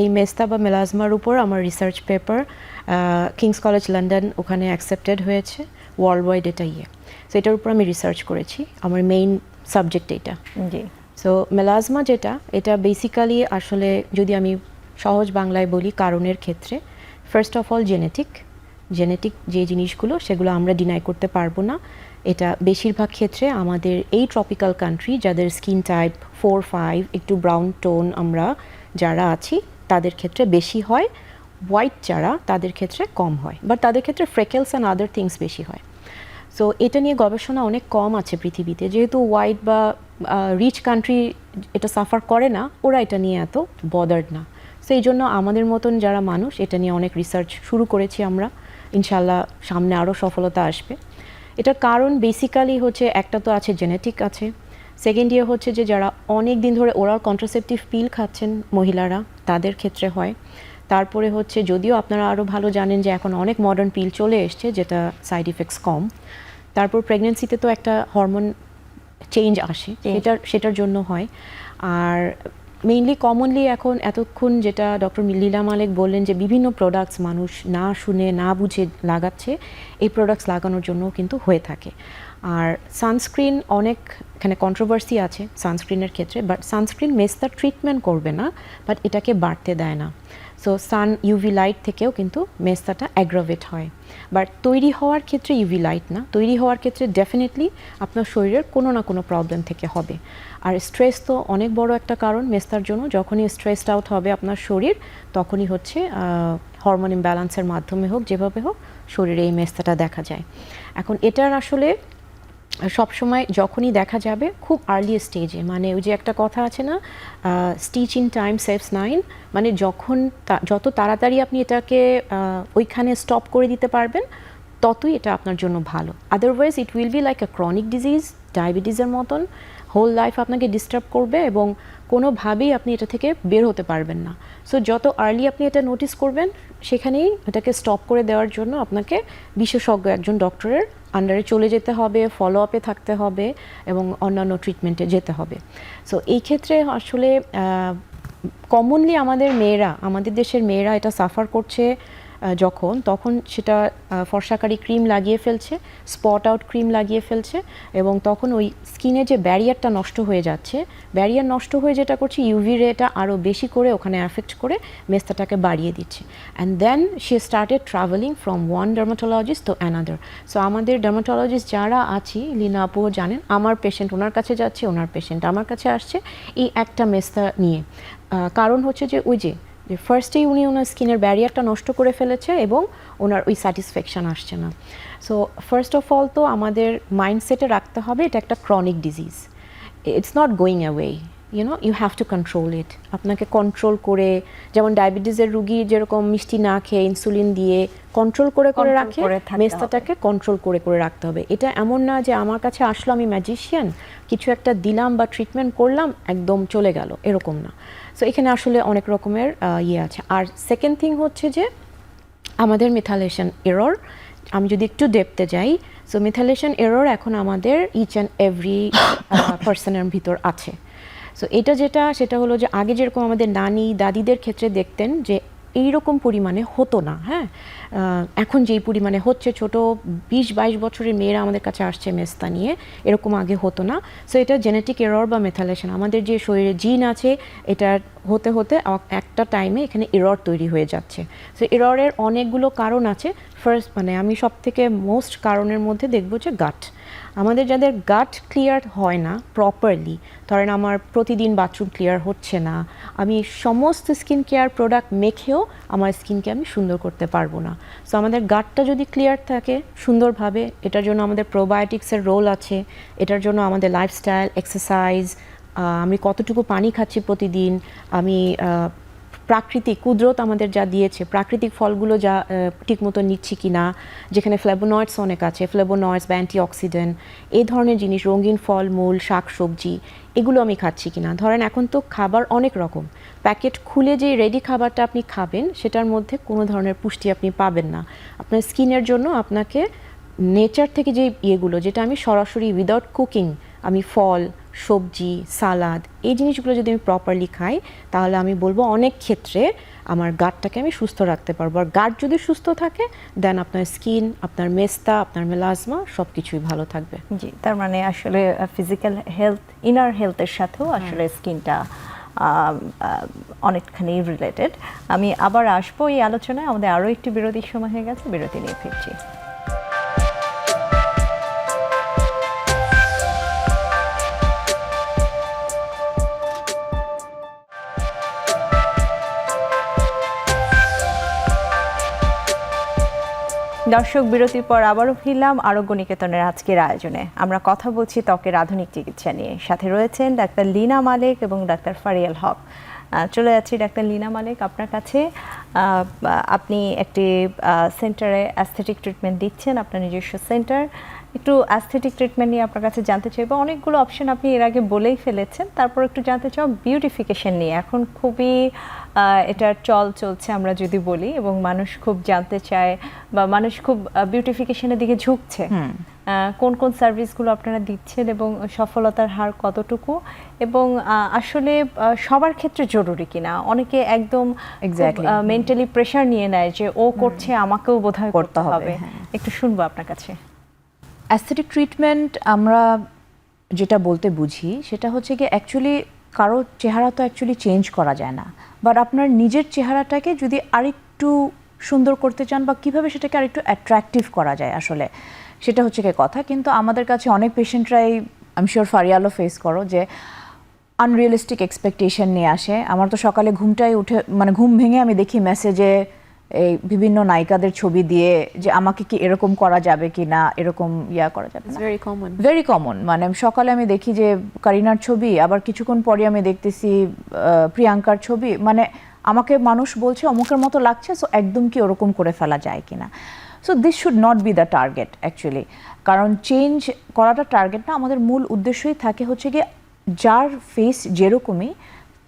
এই মেস্তা বা মেলাজমার উপর আমার research paper King's College London ওখানে অ্যাকসেপ্টেড হয়েছে ওয়ার্ল্ড ওয়াইড, এটা সো এটার উপর আমি রিসার্চ করেছি, আমার মেইন সাবজেক্ট এটা। জি। সো মেলাজমা যেটা, এটা বেসিক্যালি আসলে যদি আমি সহজ বাংলায় বলি কারণের ক্ষেত্রে, ফার্স্ট অফ অল জেনেটিক যে জিনিসগুলো সেগুলো আমরা ডিনাই করতে পারবো না। এটা বেশিরভাগ ক্ষেত্রে আমাদের এই ট্রপিক্যাল কান্ট্রি যাদের স্কিন টাইপ 4-5 একটু ব্রাউন টোন আমরা যারা আছি তাদের ক্ষেত্রে বেশি হয়, হোয়াইট যারা তাদের ক্ষেত্রে কম হয়, বাট তাদের ক্ষেত্রে ফ্রেকেলস অ্যান্ড আদার থিংস বেশি হয়। সো এটা নিয়ে গবেষণা অনেক কম আছে পৃথিবীতে, যেহেতু হোয়াইট বা রিচ কান্ট্রি এটা সাফার করে না, ওরা এটা নিয়ে এত বদার্ড না। সো এই জন্য আমাদের মতন যারা মানুষ এটা নিয়ে অনেক রিসার্চ শুরু করেছি আমরা, ইনশাল্লাহ সামনে আরও সফলতা আসবে। এটার কারণ বেসিক্যালি হচ্ছে, একটা তো আছে জেনেটিক আছে, সেকেন্ড ইয়ে হচ্ছে যে যারা অনেক দিন ধরে ওরাল কন্ট্রাসেপটিভ পিল খাচ্ছেন মহিলারা, তাদের ক্ষেত্রে হয়। তারপরে হচ্ছে, যদিও আপনারা আরও ভালো জানেন যে এখন অনেক মডার্ন পিল চলে এসছে যেটা সাইড ইফেক্টস কম। তারপর প্রেগনেন্সিতে তো একটা হরমোন চেঞ্জ আসে, সেটার জন্য হয়। আর মেইনলি কমনলি এখন এতক্ষণ যেটা ডক্টর লীলা মালিক বললেন যে বিভিন্ন প্রোডাক্টস মানুষ না শুনে না বুঝে লাগাচ্ছে, এই প্রোডাক্টস লাগানোর জন্য কিন্তু হয়ে থাকে। আর সানস্ক্রিন, অনেক এখানে কন্ট্রোভার্সি আছে সানস্ক্রিনের ক্ষেত্রে, বাট সানস্ক্রিন মেস্তা ট্রিটমেন্ট করবে না, বাট এটাকে বাড়তে দেয় না। সো সান ইউভি লাইট থেকেও কিন্তু মেস্তাটা অ্যাগ্রাভেট হয়, বাট তৈরি হওয়ার ক্ষেত্রে ইউভি লাইট না, তৈরি হওয়ার ক্ষেত্রে ডেফিনেটলি আপনার শরীরের কোনো না কোনো প্রবলেম থেকে হবে। আর স্ট্রেস তো অনেক বড় একটা কারণ মেস্তার জন্য, যখনই স্ট্রেসড আউট হবে আপনার শরীর, তখনই হচ্ছে হরমোন ইমব্যালেন্সের মাধ্যমে হোক যেভাবে হোক শরীরে এই মেস্তাটা দেখা যায়। এখন এটার আসলে সবসময় যখনই দেখা যাবে খুব আর্লি স্টেজে, মানে ওই যে একটা কথা আছে না, স্টিচ ইন টাইম সেভস 9, মানে যত তাড়াতাড়ি আপনি এটাকে ওইখানে স্টপ করে দিতে পারবেন ততই এটা আপনার জন্য ভালো। Otherwise it will be like a chronic disease, ডায়াবেটিসের মতন হোল লাইফ আপনাকে ডিস্টার্ব করবে এবং কোনোভাবেই আপনি এটা থেকে বের হতে পারবেন না। সো যত আর্লি আপনি এটা নোটিস করবেন, সেখানেই এটাকে স্টপ করে দেওয়ার জন্য আপনাকে বিশেষজ্ঞ একজন ডক্টরের আন্ডারে চলে যেতে হবে, ফলো আপে থাকতে হবে এবং অন্যান্য ট্রিটমেন্টে যেতে হবে। সো এই ক্ষেত্রে আসলে কমনলি আমাদের দেশের মেয়েরা এটা সাফার করছে তখন সেটা ফর্সাকারী ক্রিম লাগিয়ে ফেলছে, স্পট আউট ক্রিম লাগিয়ে ফেলছে, এবং তখন ওই স্কিনে যে ব্যারিয়ারটা নষ্ট হয়ে যাচ্ছে, ব্যারিয়ার নষ্ট হয়ে যেটা করছে ইউভি রেটা আরও বেশি করে ওখানে অ্যাফেক্ট করে মেস্তাটাকে বাড়িয়ে দিচ্ছে। And then she started travelling from one dermatologist to another. So আমাদের ডার্মাটোলজিস্ট যারা আছি, লীনা আপুও জানেন, আমার পেশেন্ট ওনার কাছে যাচ্ছে, ওনার পেশেন্ট আমার কাছে আসছে এই একটা মেস্তা নিয়ে। কারণ হচ্ছে যে ওই যে ফার্স্টেই উনি ওনার স্কিনের ব্যারিয়ারটা নষ্ট করে ফেলেছে এবং ওনার ওই স্যাটিসফ্যাকশান আসছে না। সো ফার্স্ট অফ অল তো আমাদের মাইন্ডসেটে রাখতে হবে এটা একটা chronic disease, it's not going away, you have to control it. আপনাকে কন্ট্রোল করে, যেমন ডায়াবেটিসের রুগী যেরকম মিষ্টি না খেয়ে ইনসুলিন দিয়ে কন্ট্রোল করে রাখে, মেস্তাটাকে কন্ট্রোল করে রাখতে হবে। এটা এমন না যে আমার কাছে আসলো আমি ম্যাজিশিয়ান, কিছু একটা দিলাম বা ট্রিটমেন্ট করলাম একদম চলে গেল, এরকম না। সো এখানে আসলে অনেক রকমের আছে। আর সেকেন্ড থিং হচ্ছে যে আমাদের মিথাইলেশন এরর, আমি যদি একটু ডেপথে যাই, সো মিথাইলেশন এরর এখন আমাদের ইচ অ্যান্ড এভরি পার্সনের ভিতর আছে। সো সেটা হলো যে আগে যেরকম আমাদের নানি দাদিদের ক্ষেত্রে দেখতেন যে এইরকম পরিমাণে হতো না, হ্যাঁ, এখন যেই পরিমাণে হচ্ছে, ছোট 20-22 বছরের মেয়েরা আমাদের কাছে আসছে মেস্তা নিয়ে, এরকম আগে হতো না। সো এটা জেনেটিক এরর বা মেথাইলেশন, আমাদের যে শরীরে জিন আছে এটা হতে হতে একটা টাইমে এখানে এরর তৈরি হয়ে যাচ্ছে। সো এররের অনেকগুলো কারণ আছে। ফার্স্ট আমি সব থেকে মোস্ট কারণের মধ্যে দেখব যে গাট। আমাদের যাদের গাট ক্লিয়ার হয় না প্রপারলি, ধরেন আমার প্রতিদিন বাথরুম ক্লিয়ার হচ্ছে না, আমি সমস্ত স্কিন কেয়ার প্রোডাক্ট মেখেও আমার স্কিনকে আমি সুন্দর করতে পারবো না। সো আমাদের গাটটা যদি ক্লিয়ার থাকে সুন্দরভাবে, এটার জন্য আমাদের প্রোবায়োটিক্সের রোল আছে, এটার জন্য আমাদের লাইফস্টাইল, এক্সারসাইজ, আমি কতটুকু পানি খাচ্ছি প্রতিদিন, আমি প্রাকৃতিক কুদরত আমাদের যা দিয়েছে, প্রাকৃতিক ফলগুলো যা ঠিকমতো নিচ্ছি কি না, যেখানে ফ্লেভোনয়েডস অনেক আছে, ফ্লেভোনয়েডস বা অ্যান্টিঅক্সিডেন্ট, এই ধরনের জিনিস, রঙিন ফল মূল শাক সবজি, এগুলো আমি খাচ্ছি কি না। ধরেন এখন তো খাবার অনেক রকম, প্যাকেট খুলে যে রেডি খাবারটা আপনি খাবেন সেটার মধ্যে কোনো ধরনের পুষ্টি আপনি পাবেন না। আপনার স্কিনের জন্য আপনাকে নেচার থেকে যে ইয়েগুলো, যেটা আমি সরাসরি উইদাউট কুকিং, আমি ফল সবজি সালাদ এই জিনিসগুলো যদি আমি প্রপারলি খাই, তাহলে আমি বলবো অনেক ক্ষেত্রে আমার গাটটাকে আমি সুস্থ রাখতে পারবো। আর গাট যদি সুস্থ থাকে, দেন আপনার স্কিন, আপনার মেস্তা, আপনার মেলাজমা সব কিছুই ভালো থাকবে। জি, তার মানে আসলে ফিজিক্যাল হেলথ, ইনার হেলথের সাথেও আসলে স্কিনটা অনেকখানি রিলেটেড। আমি আবার আসবো এই আলোচনায়, আমাদের আরও একটি বিরতির সময় হয়ে গেছে, বিরতি নিয়ে ফিরছি। দর্শক, বিরতির পর আবারও ফিরলাম আরোগ্য নিকেতনের আজকের আয়োজনে। আমরা কথা বলছি ত্বকের আধুনিক চিকিৎসা নিয়ে। সাথে রয়েছেন ডাক্তার লীনা মালেক এবং ডাক্তার ফারিয়াল হক। চলে যাচ্ছি ডাক্তার লীনা মালেক আপনার কাছে। আপনি একটি সেন্টারে অ্যাস্থেটিক ট্রিটমেন্ট দিচ্ছেন, আপনার নিজস্ব সেন্টার। একটু অ্যাস্থেটিক ট্রিটমেন্ট নিয়ে আপনার কাছে জানতে চাইবো। অনেকগুলো অপশন আপনি এর আগে বলেই ফেলেছেন, তারপর একটু জানতে চাও বিউটিফিকেশন নিয়ে। এখন খুবই এটার চলছে আমরা যদি বলি, এবং মানুষ খুব জানতে চায় বা মানুষ খুব বিউটিফিকেশনের দিকে ঝুঁকছে। কোন কোন সার্ভিসগুলো আপনারা দিচ্ছেন এবং সফলতার হার কতটুকু, এবং আসলে সবার ক্ষেত্রে জরুরি কিনা? অনেকে একদম মেন্টালি প্রেশার নিয়ে নেয় যে ও করছে, আমাকেও বোধহয় করতে হবে। একটু শুনবো আপনার কাছে। অ্যাস্থেটিক ট্রিটমেন্ট আমরা যেটা বলতে বুঝি সেটা হচ্ছে কি, অ্যাকচুয়ালি কারো চেহারা তো অ্যাকচুয়ালি চেঞ্জ করা যায় না, বাট আপনার নিজের চেহারাটাকে যদি আরেকটু সুন্দর করতে চান বা কীভাবে সেটাকে আরেকটু অ্যাট্রাকটিভ করা যায়, আসলে সেটা হচ্ছে কি কথা। কিন্তু আমাদের কাছে অনেক পেশেন্টরাই, আমি শিওর ফারিয়ালও ফেস করো, যে আনরিয়েলিস্টিক এক্সপেকটেশন নিয়ে আসে। আমার তো সকালে ঘুম ভেঙে আমি দেখি মেসেজে এই বিভিন্ন নায়িকাদের ছবি দিয়ে যে আমাকে কি এরকম করা যাবে কি না, এরকম করা যাবে না। Very common. মানে সকালে আমি দেখি যে কারিনার ছবি, আবার কিছুক্ষণ পরে আমি দেখতেছি প্রিয়াঙ্কার ছবি। মানে আমাকে মানুষ বলছে অমুকের মতো লাগছে, সো একদম কি ওরকম করে ফেলা যায় কিনা। So this should not be the target actually. কারণ চেঞ্জ করাটা টার্গেট না, আমাদের মূল উদ্দেশ্যই থাকে হচ্ছে গিয়ে যার ফেস যেরকমই,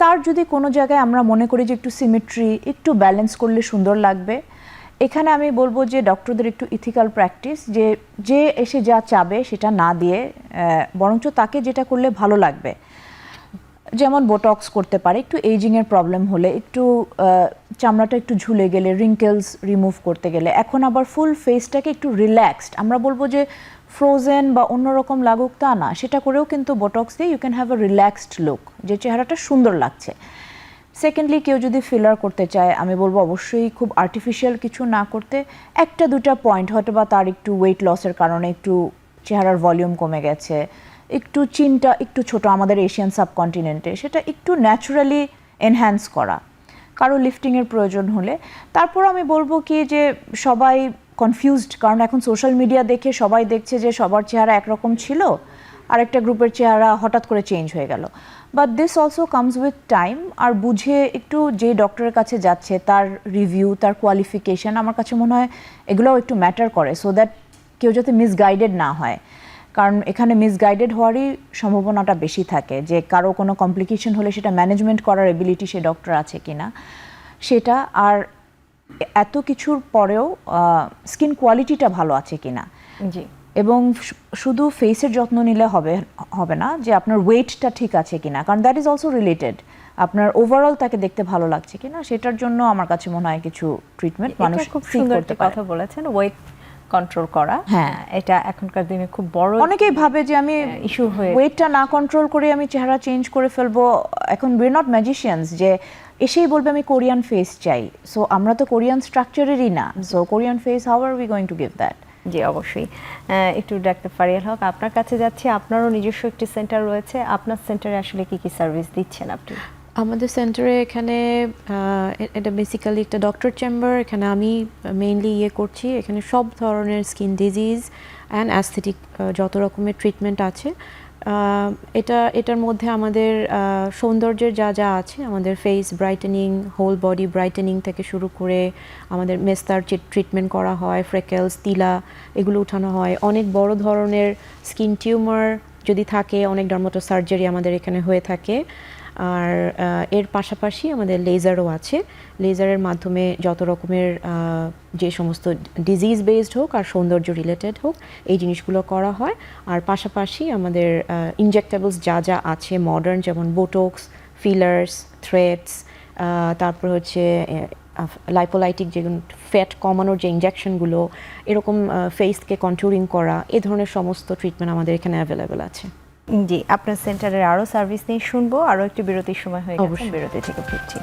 তার যদি কোনো জায়গায় আমরা মনে করি যে একটু সিমেট্রি, একটু ব্যালেন্স করলে সুন্দর লাগবে, এখানে আমি বলবো যে ডক্টরদের একটু ইথিক্যাল প্র্যাকটিস, যে এসে যা চাবে সেটা না দিয়ে বরঞ্চ তাকে যেটা করলে ভালো লাগবে যেমন বোটক্স করতে পারে, একটু এজিংয়ের প্রবলেম হলে, একটু চামড়াটা একটু ঝুলে গেলে, রিঙ্কেলস রিমুভ করতে গেলে। এখন আবার ফুল ফেসটাকে একটু রিল্যাক্সড, আমরা বলবো যে ফ্রোজেন বা অন্যরকম লাগুক তা না, সেটা করেও কিন্তু বোটক্স দিয়ে you can have a relaxed look, যে চেহারাটা সুন্দর লাগছে। সেকেন্ডলি কেউ যদি ফিলার করতে চায়, আমি বলবো অবশ্যই খুব আর্টিফিশিয়াল কিছু না করতে, একটা দুটা পয়েন্ট হয়তো বা তার একটু ওয়েট লসের কারণে একটু চেহারার ভলিউম কমে গেছে, একটু চিনটা একটু ছোট আমাদের এশিয়ান সাবকন্টিনেন্টে, সেটা একটু ন্যাচারালি এনহ্যান্স করা, কারো লিফটিংয়ের প্রয়োজন হলে। তারপর আমি বলবো কি যে সবাই কনফিউজড, কারণ এখন সোশ্যাল মিডিয়া দেখে সবাই দেখছে যে সবার চেহারা একরকম ছিল, আরেকটা গ্রুপের চেহারা হঠাৎ করে চেঞ্জ হয়ে গেল। But this also comes with time, আর বুঝে একটু যে ডক্টরের কাছে যাচ্ছে তার রিভিউ, তার কোয়ালিফিকেশন, আমার কাছে মনে হয় এগুলোও একটু ম্যাটার করে, সো দ্যাট কেউ যাতে মিসগাইডেড না হয়। কারণ এখানে মিসগাইডেড হওয়ারই সম্ভাবনাটা বেশি থাকে, যে কারো কোনো কমপ্লিকেশন হলে সেটা ম্যানেজমেন্ট করার এবিলিটি সে ডক্টর আছে কিনা সেটা, আর এত কিছুর পরেও স্কিন কোয়ালিটিটা ভালো আছে কিনা। জি। এবং শুধু ফেসের যত্ন নিলে হবে না, যে আপনার ওয়েটটা ঠিক আছে কিনা, কারণ দ্যাট ইজ অলসো রিলেটেড, আপনার ওভারঅল তাকে দেখতে ভালো লাগছে কিনা, সেটার জন্য আমার কাছে মনে হয় কিছু ট্রিটমেন্ট মানুষ খুব seek সুন্দর করতে একটা পারে। কথা বলেছেন, ওয়েট কন্ট্রোল করা। হ্যাঁ। এটা এখনকার দিনে খুব বড় অনেকেই ভাবে যে আমি ইস্যু হয়ে ওয়েটটা না কন্ট্রোল করে আমি চেহারা চেঞ্জ করে ফেলবো। এখন উই আর নট ম্যাজিশিয়ানস যে এসেই বলবে আমি কোরিয়ান ফেস চাই, সো আমরা তো কোরিয়ান স্ট্রাকচারেরই না, so Korean face how are we going to give that. জি অবশ্যই। একটু ডাক্তার ফারিয়াল হক, আপনার কাছে যাচ্ছি। আপনারও নিজস্ব একটি সেন্টার রয়েছে, আপনার সেন্টারে আসলে কি কি সার্ভিস দিচ্ছেন আপনি? আমাদের সেন্টারে এখানে এটা বেসিক্যালি একটা ডক্টর চেম্বার। এখানে আমি মেইনলি করছি, এখানে সব ধরনের স্কিন ডিজিজ অ্যান্ড অ্যাস্থেটিক যত রকমের ট্রিটমেন্ট আছে। এটার মধ্যে আমাদের সৌন্দর্যের যা যা আছে, আমাদের face brightening, whole body brightening থেকে শুরু করে আমাদের মেস্তার ট্রিটমেন্ট করা হয়, ফ্রেকেলস, তিলা এগুলো উঠানো হয়। অনেক বড় ধরনের স্কিন টিউমার যদি থাকে, অনেক ডার্মাটো সার্জারি আমাদের এখানে হয়ে থাকে। আর এর পাশাপাশি আমাদের লেজারও আছে। লেজারের মাধ্যমে যত রকমের যে সমস্ত ডিজিজ বেসড হোক আর সৌন্দর্য রিলেটেড হোক, এই জিনিসগুলো করা হয়। আর পাশাপাশি আমাদের ইনজেক্টেবলস যা যা আছে মডার্ন, যেমন বোটক্স, ফিলার্স, থ্রেডস, তারপর হচ্ছে লাইপোলাইটিক যেগুলো ফ্যাট কমানোর যে ইনজেকশনগুলো, এরকম ফেসকে কন্ট্যুরিং করা, এ ধরনের সমস্ত ট্রিটমেন্ট আমাদের এখানে অ্যাভেলেবেল আছে। জি, আপনার সেন্টারের আরও সার্ভিস নিয়ে শুনবো। আরও একটি বিরতির সময় হয়ে গেছে, অবশ্যই। বিরতি থেকে ফিরছি।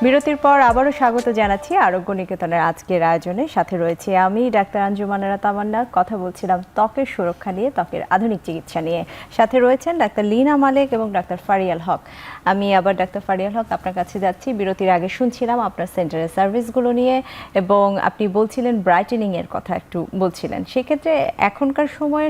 বিরতির পর আবারও স্বাগত জানাচ্ছি আরোগ্য নিকেতনের আজকের আয়োজনে। সাথে রয়েছে আমি ডাক্তার আঞ্জুমানেরা তামান্না। কথা বলছিলাম ত্বকের সুরক্ষা নিয়ে, ত্বকের আধুনিক চিকিৎসা নিয়ে। সাথে রয়েছেন ডাক্তার লীনা মালেক এবং ডাক্তার ফারিয়াল হক। আমি আবার ডাক্তার ফারিয়াল হক আপনার কাছে যাচ্ছি। বিরতির আগে শুনছিলাম আপনার সেন্টারের সার্ভিসগুলো নিয়ে, এবং আপনি বলছিলেন ব্রাইটেনিংয়ের কথা একটু বলছিলেন। সেক্ষেত্রে এখনকার সময়ে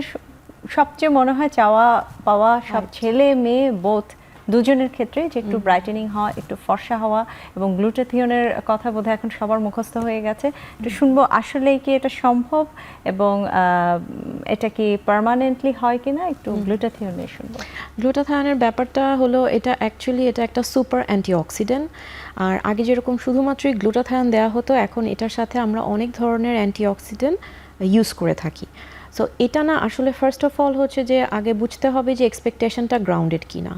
সবচেয়ে মনে হয় চাওয়া পাওয়া সব ছেলে মেয়ে বোথ দুজনের ক্ষেত্রে যে একটু ব্রাইটেনিং হওয়া, একটু ফর্সা হওয়া, এবং গ্লুটাথিয়নের কথা বোধহয় এখন সবার মুখস্থ হয়ে গেছে। একটু শুনবো আসলেই কি এটা সম্ভব, এবং এটা কি পার্মানেন্টলি হয় কিনা, একটু গ্লুটাথিয়ন নিয়ে শুনবো। গ্লুটাথায়নের ব্যাপারটা হলো, এটা অ্যাকচুয়ালি এটা একটা সুপার অ্যান্টিঅক্সিডেন্ট। আর আগে যেরকম শুধুমাত্রই গ্লুটাথায়ন দেওয়া হতো, এখন এটার সাথে আমরা অনেক ধরনের অ্যান্টিঅক্সিডেন্ট ইউজ করে থাকি। সো এটা না, আসলে ফার্স্ট অফ অল হচ্ছে যে আগে বুঝতে হবে যে এক্সপেকটেশনটা গ্রাউন্ডেড কিনা,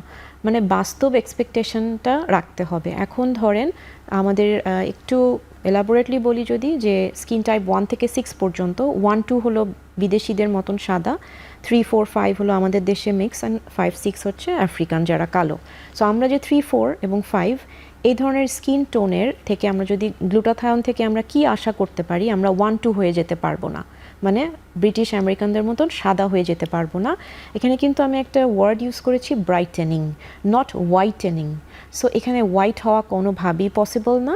মানে বাস্তব এক্সপেকটেশনটা রাখতে হবে। এখন ধরেন আমাদের একটু এলাবোরেটলি বলি যদি, যে স্কিন টাইপ 1 থেকে 6 পর্যন্ত, 1, 2 হলো বিদেশিদের মতন সাদা, 3, 4, 5 হলো আমাদের দেশে মিক্স, অ্যান্ড 5, 6 হচ্ছে আফ্রিকান যারা কালো। সো আমরা যে 3, 4 এবং 5 এই ধরনের স্কিন টোনের থেকে আমরা যদি গ্লুটাথায়ন থেকে আমরা কি আশা করতে পারি, আমরা 1, 2 হয়ে যেতে পারবো না, মানে ব্রিটিশ আমেরিকানদের মতন সাদা হয়ে যেতে পারবো না। এখানে কিন্তু আমি একটা ওয়ার্ড ইউজ করেছি, ব্রাইটেনিং, নট হোয়াইটেনিং। সো এখানে হোয়াইট হওয়া কোনোভাবেই পসিবল না।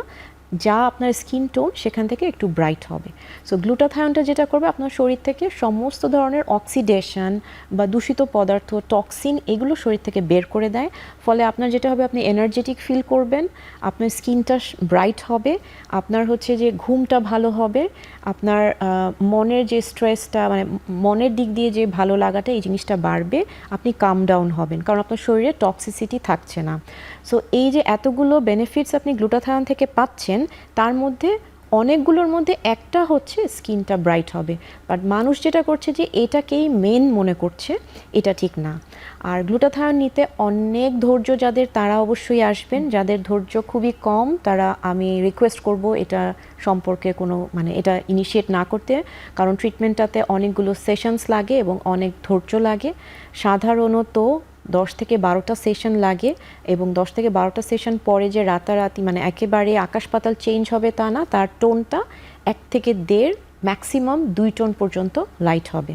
যা আপনার স্কিন টোন সেখান থেকে একটু ব্রাইট হবে। সো গ্লুটাথায়নটা যেটা করবে আপনার শরীর থেকে সমস্ত ধরনের অক্সিডেশন বা দূষিত পদার্থ, টক্সিন, এগুলো শরীর থেকে বের করে দেয়। ফলে আপনার যেটা হবে, আপনি এনার্জেটিক ফিল করবেন, আপনার স্কিনটা ব্রাইট হবে, আপনার হচ্ছে যে ঘুমটা ভালো হবে, আপনার মনের যে স্ট্রেসটা, মানে মনের দিক দিয়ে যে ভালো লাগাটা, এই জিনিসটা বাড়বে, আপনি কাম ডাউন হবেন, কারণ আপনার শরীরে টক্সিসিটি থাকছে না। সো এই যে এতগুলো বেনিফিটস আপনি গ্লুটাথায়ন থেকে পাচ্ছেন, তার মধ্যে অনেকগুলোর মধ্যে একটা হচ্ছে স্কিনটা ব্রাইট হবে। বাট মানুষ যেটা করছে যে এটাকেই মেন মনে করছে, এটা ঠিক না। আর গ্লুটাথায়ন নিতে অনেক ধৈর্য যাদের, তারা অবশ্যই আসবেন। যাদের ধৈর্য খুবই কম, তারা, আমি রিকোয়েস্ট করব এটা সম্পর্কে কোনো, মানে এটা ইনিশিয়েট না করতে, কারণ ট্রিটমেন্টটাতে অনেকগুলো সেশনস লাগে এবং অনেক ধৈর্য লাগে। সাধারণত 10 থেকে 12টা সেশন লাগে, এবং 10 থেকে 12টা সেশন পরে যে রাতারাতি মানে একেবারে আকাশ পাতাল চেঞ্জ হবে তা না, তার টোনটা 1 থেকে 1.5, ম্যাক্সিমাম 2 টোন পর্যন্ত লাইট হবে।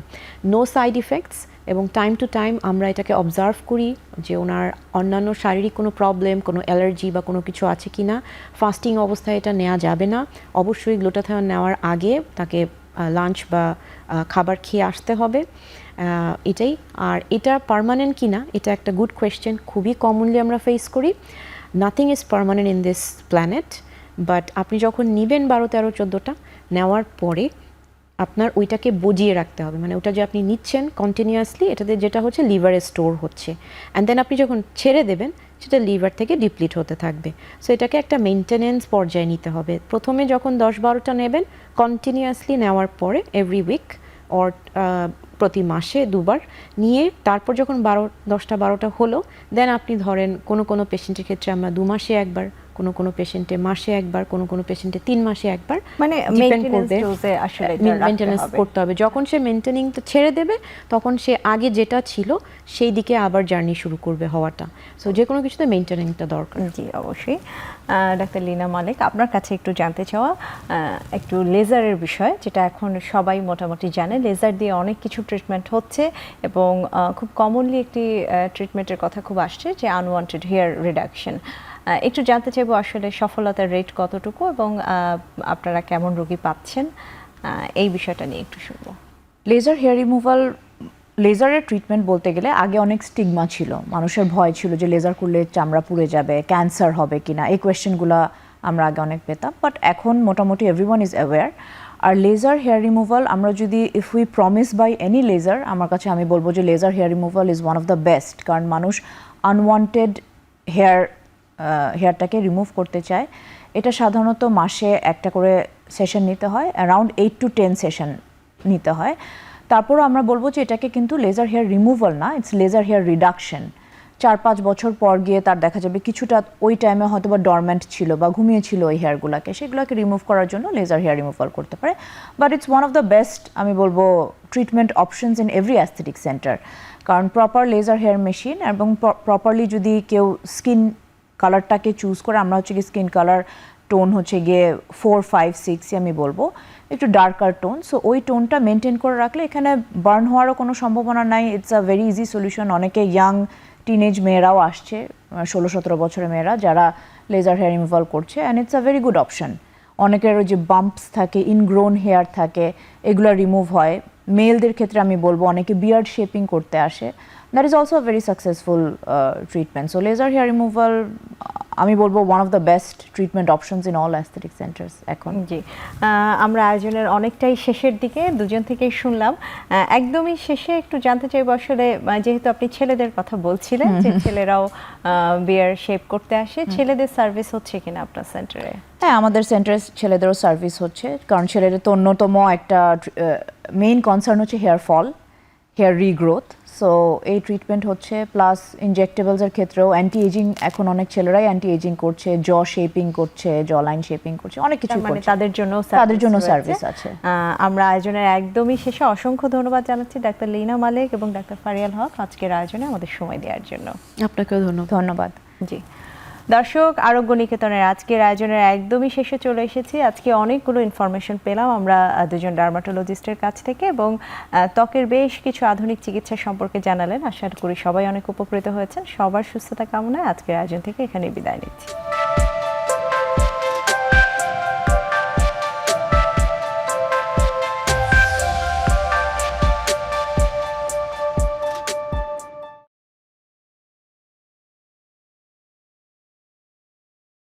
নো সাইড ইফেক্টস, এবং টাইম টু টাইম আমরা এটাকে অবজার্ভ করি যে ওনার অন্যান্য শারীরিক কোনো প্রবলেম, কোনো অ্যালার্জি বা কোনো কিছু আছে কি না। ফাস্টিং অবস্থায় এটা নেওয়া যাবে না, অবশ্যই গ্লুটাথায়ন নেওয়ার আগে তাকে লাঞ্চ বা খাবার খেয়ে আসতে হবে, এটাই। আর এটা পার্মানেন্ট কি না, এটা একটা গুড কোয়েশ্চেন, খুবই কমনলি আমরা ফেস করি। Nothing is permanent in this planet, but আপনি যখন নেবেন 12, 13, 14টা নেওয়ার পরে আপনার ওইটাকে বজিয়ে রাখতে হবে, মানে ওটা যে আপনি নিচ্ছেন কন্টিনিউয়াসলি, এটাতে যেটা হচ্ছে লিভারে স্টোর হচ্ছে, অ্যান্ড দেন আপনি যখন ছেড়ে দেবেন সেটা লিভার থেকে ডিপ্লিট হতে থাকবে। সো এটাকে একটা মেনটেনেন্স পর্যায়ে নিতে হবে। প্রথমে যখন 10-12টা নেবেন, কন্টিনিউয়াসলি নেওয়ার পরে এভরি উইক অর প্রতি মাসে 2বার নিয়ে, তারপর যখন 10টা 12টা হলো, দেন আপনি ধরেন কোনো পেশেন্টের ক্ষেত্রে আমরা 2 মাসে একবার, কোনো পেশেন্টে মাসে একবার, কোনো পেশেন্টে 3 মাসে একবার, মানে মেইনটেনেন্স ডোজে আসলে এটা রাখতে মেইনটেনেন্স হবে। করতে হবে। যখন সে মেইনটেনিংটা ছেড়ে দেবে, তখন সে আগে যেটা ছিল সেই দিকে আবার জার্নি শুরু করবে হওয়াটা। সো যে কোনো কিছুতে মেইনটেনিংটা দরকার। জি অবশ্যই। ডাক্তার লীনা মালিক, আপনার কাছে একটু জানতে চাওয়া একটু লেজারের বিষয়, যেটা এখন সবাই মোটামুটি জানে। লেজার দিয়ে অনেক কিছু ট্রিটমেন্ট হচ্ছে, এবং খুব কমনলি একটি ট্রিটমেন্টের কথা খুব আসছে, যে আনওয়ান্টেড হেয়ার রিডাকশন। একটু জানতে চাইবো আসলে সফলতার রেট কতটুকু, এবং আপনারা কেমন রোগী পাচ্ছেন, এই বিষয়টা নিয়ে একটু শুনবো। লেজার হেয়ার রিমুভাল, লেজারের ট্রিটমেন্ট বলতে গেলে আগে অনেক স্টিগমা ছিল, মানুষের ভয় ছিল যে লেজার করলে চামড়া পুড়ে যাবে, ক্যান্সার হবে কিনা, এই কোয়েশ্চেনগুলো আমরা আগে অনেক পেতাম। বাট এখন মোটামুটি এভরিওয়ান ইজ অ্যাওয়্যার। আর লেজার হেয়ার রিমুভাল, আমরা যদি if we promise by any laser, আমার কাছে আমি বলবো যে laser hair removal is one of the best. কারণ মানুষ আনওয়ান্টেড হেয়ারটাকে রিমুভ করতে চায়। এটা সাধারণত মাসে একটা করে সেশন নিতে হয়, অ্যারাউন্ড 8 to 10 সেশন নিতে হয়। তারপরও আমরা বলবো যে এটাকে কিন্তু লেজার হেয়ার রিমুভাল না, ইটস লেজার হেয়ার রিডাকশন। 4-5 বছর পর গিয়ে তার দেখা যাবে কিছুটা ওই টাইমে হয়তো বা ডরমেন্ট ছিল বা ঘুমিয়েছিল ওই হেয়ারগুলোকে, সেগুলোকে রিমুভ করার জন্য লেজার হেয়ার রিমুভাল করতে পারে। But it's one of the best, আমি বলবো, treatment options in every aesthetic centre. কারণ প্রপার লেজার হেয়ার মেশিন এবং প্রপারলি যদি কেউ স্কিন কালারটাকে চুজ করে, আমরা হচ্ছে কি স্কিন কালার টোন হচ্ছে গিয়ে 4, 5, 6 আমি বলবো একটু ডার্কার টোন। সো ওই টোনটা মেনটেন করে রাখলে এখানে বার্ন হওয়ারও কোনো সম্ভাবনা নাই। It's a very easy solution. অনেকে ইয়াং টিনেজ মেয়েরাও আসছে, 16-17 বছরের মেয়েরা, যারা লেজার হেয়ার রিমুভাল করছে, and it's a very good option. অনেকেরও যে বাম্পস থাকে, ইনগ্রোন হেয়ার থাকে, এগুলো রিমুভ হয়। মেলদের ক্ষেত্রে আমি বলবো অনেকে বিয়ার্ড শেপিং করতে আসে, that is also a very successful treatment. So laser hair removal আমি বলবো one of the best treatment options in all aesthetic centres এখন। জি, আমরা আয়োজনের অনেকটাই শেষের দিকে, দুজন থেকেই শুনলাম। একদমই শেষে একটু জানতে চাইবো আসলে, যেহেতু আপনি ছেলেদের কথা বলছিলেন যে ছেলেরাও বিয়ার শেপ করতে আসে, ছেলেদের সার্ভিস হচ্ছে কিনা আপনার সেন্টারে? হ্যাঁ, আমাদের সেন্টারে ছেলেদেরও সার্ভিস হচ্ছে, কারণ ছেলেদের তো অন্যতম একটা মেইন কনসার্ন হচ্ছে hair fall, hair regrowth. So এই ট্রিটমেন্ট হচ্ছে, প্লাস ইনজেক্টেবলসের ক্ষেত্রেও অ্যান্টি এজিং, এখন অনেক ছেলেরাই অ্যান্টি এজিং করছে, জ শেপিং করছে, জ লাইন শেপিং করছে, অনেক কিছু মানে করছে। তাদের জন্য সার্ভিস আছে। আমরা আয়োজনের একদমই শেষে অসংখ্য ধন্যবাদ জানাচ্ছি ডাক্তার লীনা মালিক এবং ডাক্তার ফারিয়াল হক আজকের আয়োজনে আমাদের সময় দেওয়ার জন্য। আপনাকেও ধন্যবাদ। জি দর্শক, আরোগ্য নিকেতনের আজকের আয়োজনের একদমই শেষে চলে এসেছি। আজকে অনেকগুলো ইনফরমেশন পেলাম আমরা দুজন ডার্মাটোলজিস্টের কাছ থেকে, এবং ত্বকের বেশ কিছু আধুনিক চিকিৎসা সম্পর্কে জানালেন। আশা করি সবাই অনেক উপকৃত হয়েছেন। সবার সুস্থতা কামনায় আজকের আয়োজন থেকে এখানেই বিদায় নিচ্ছি।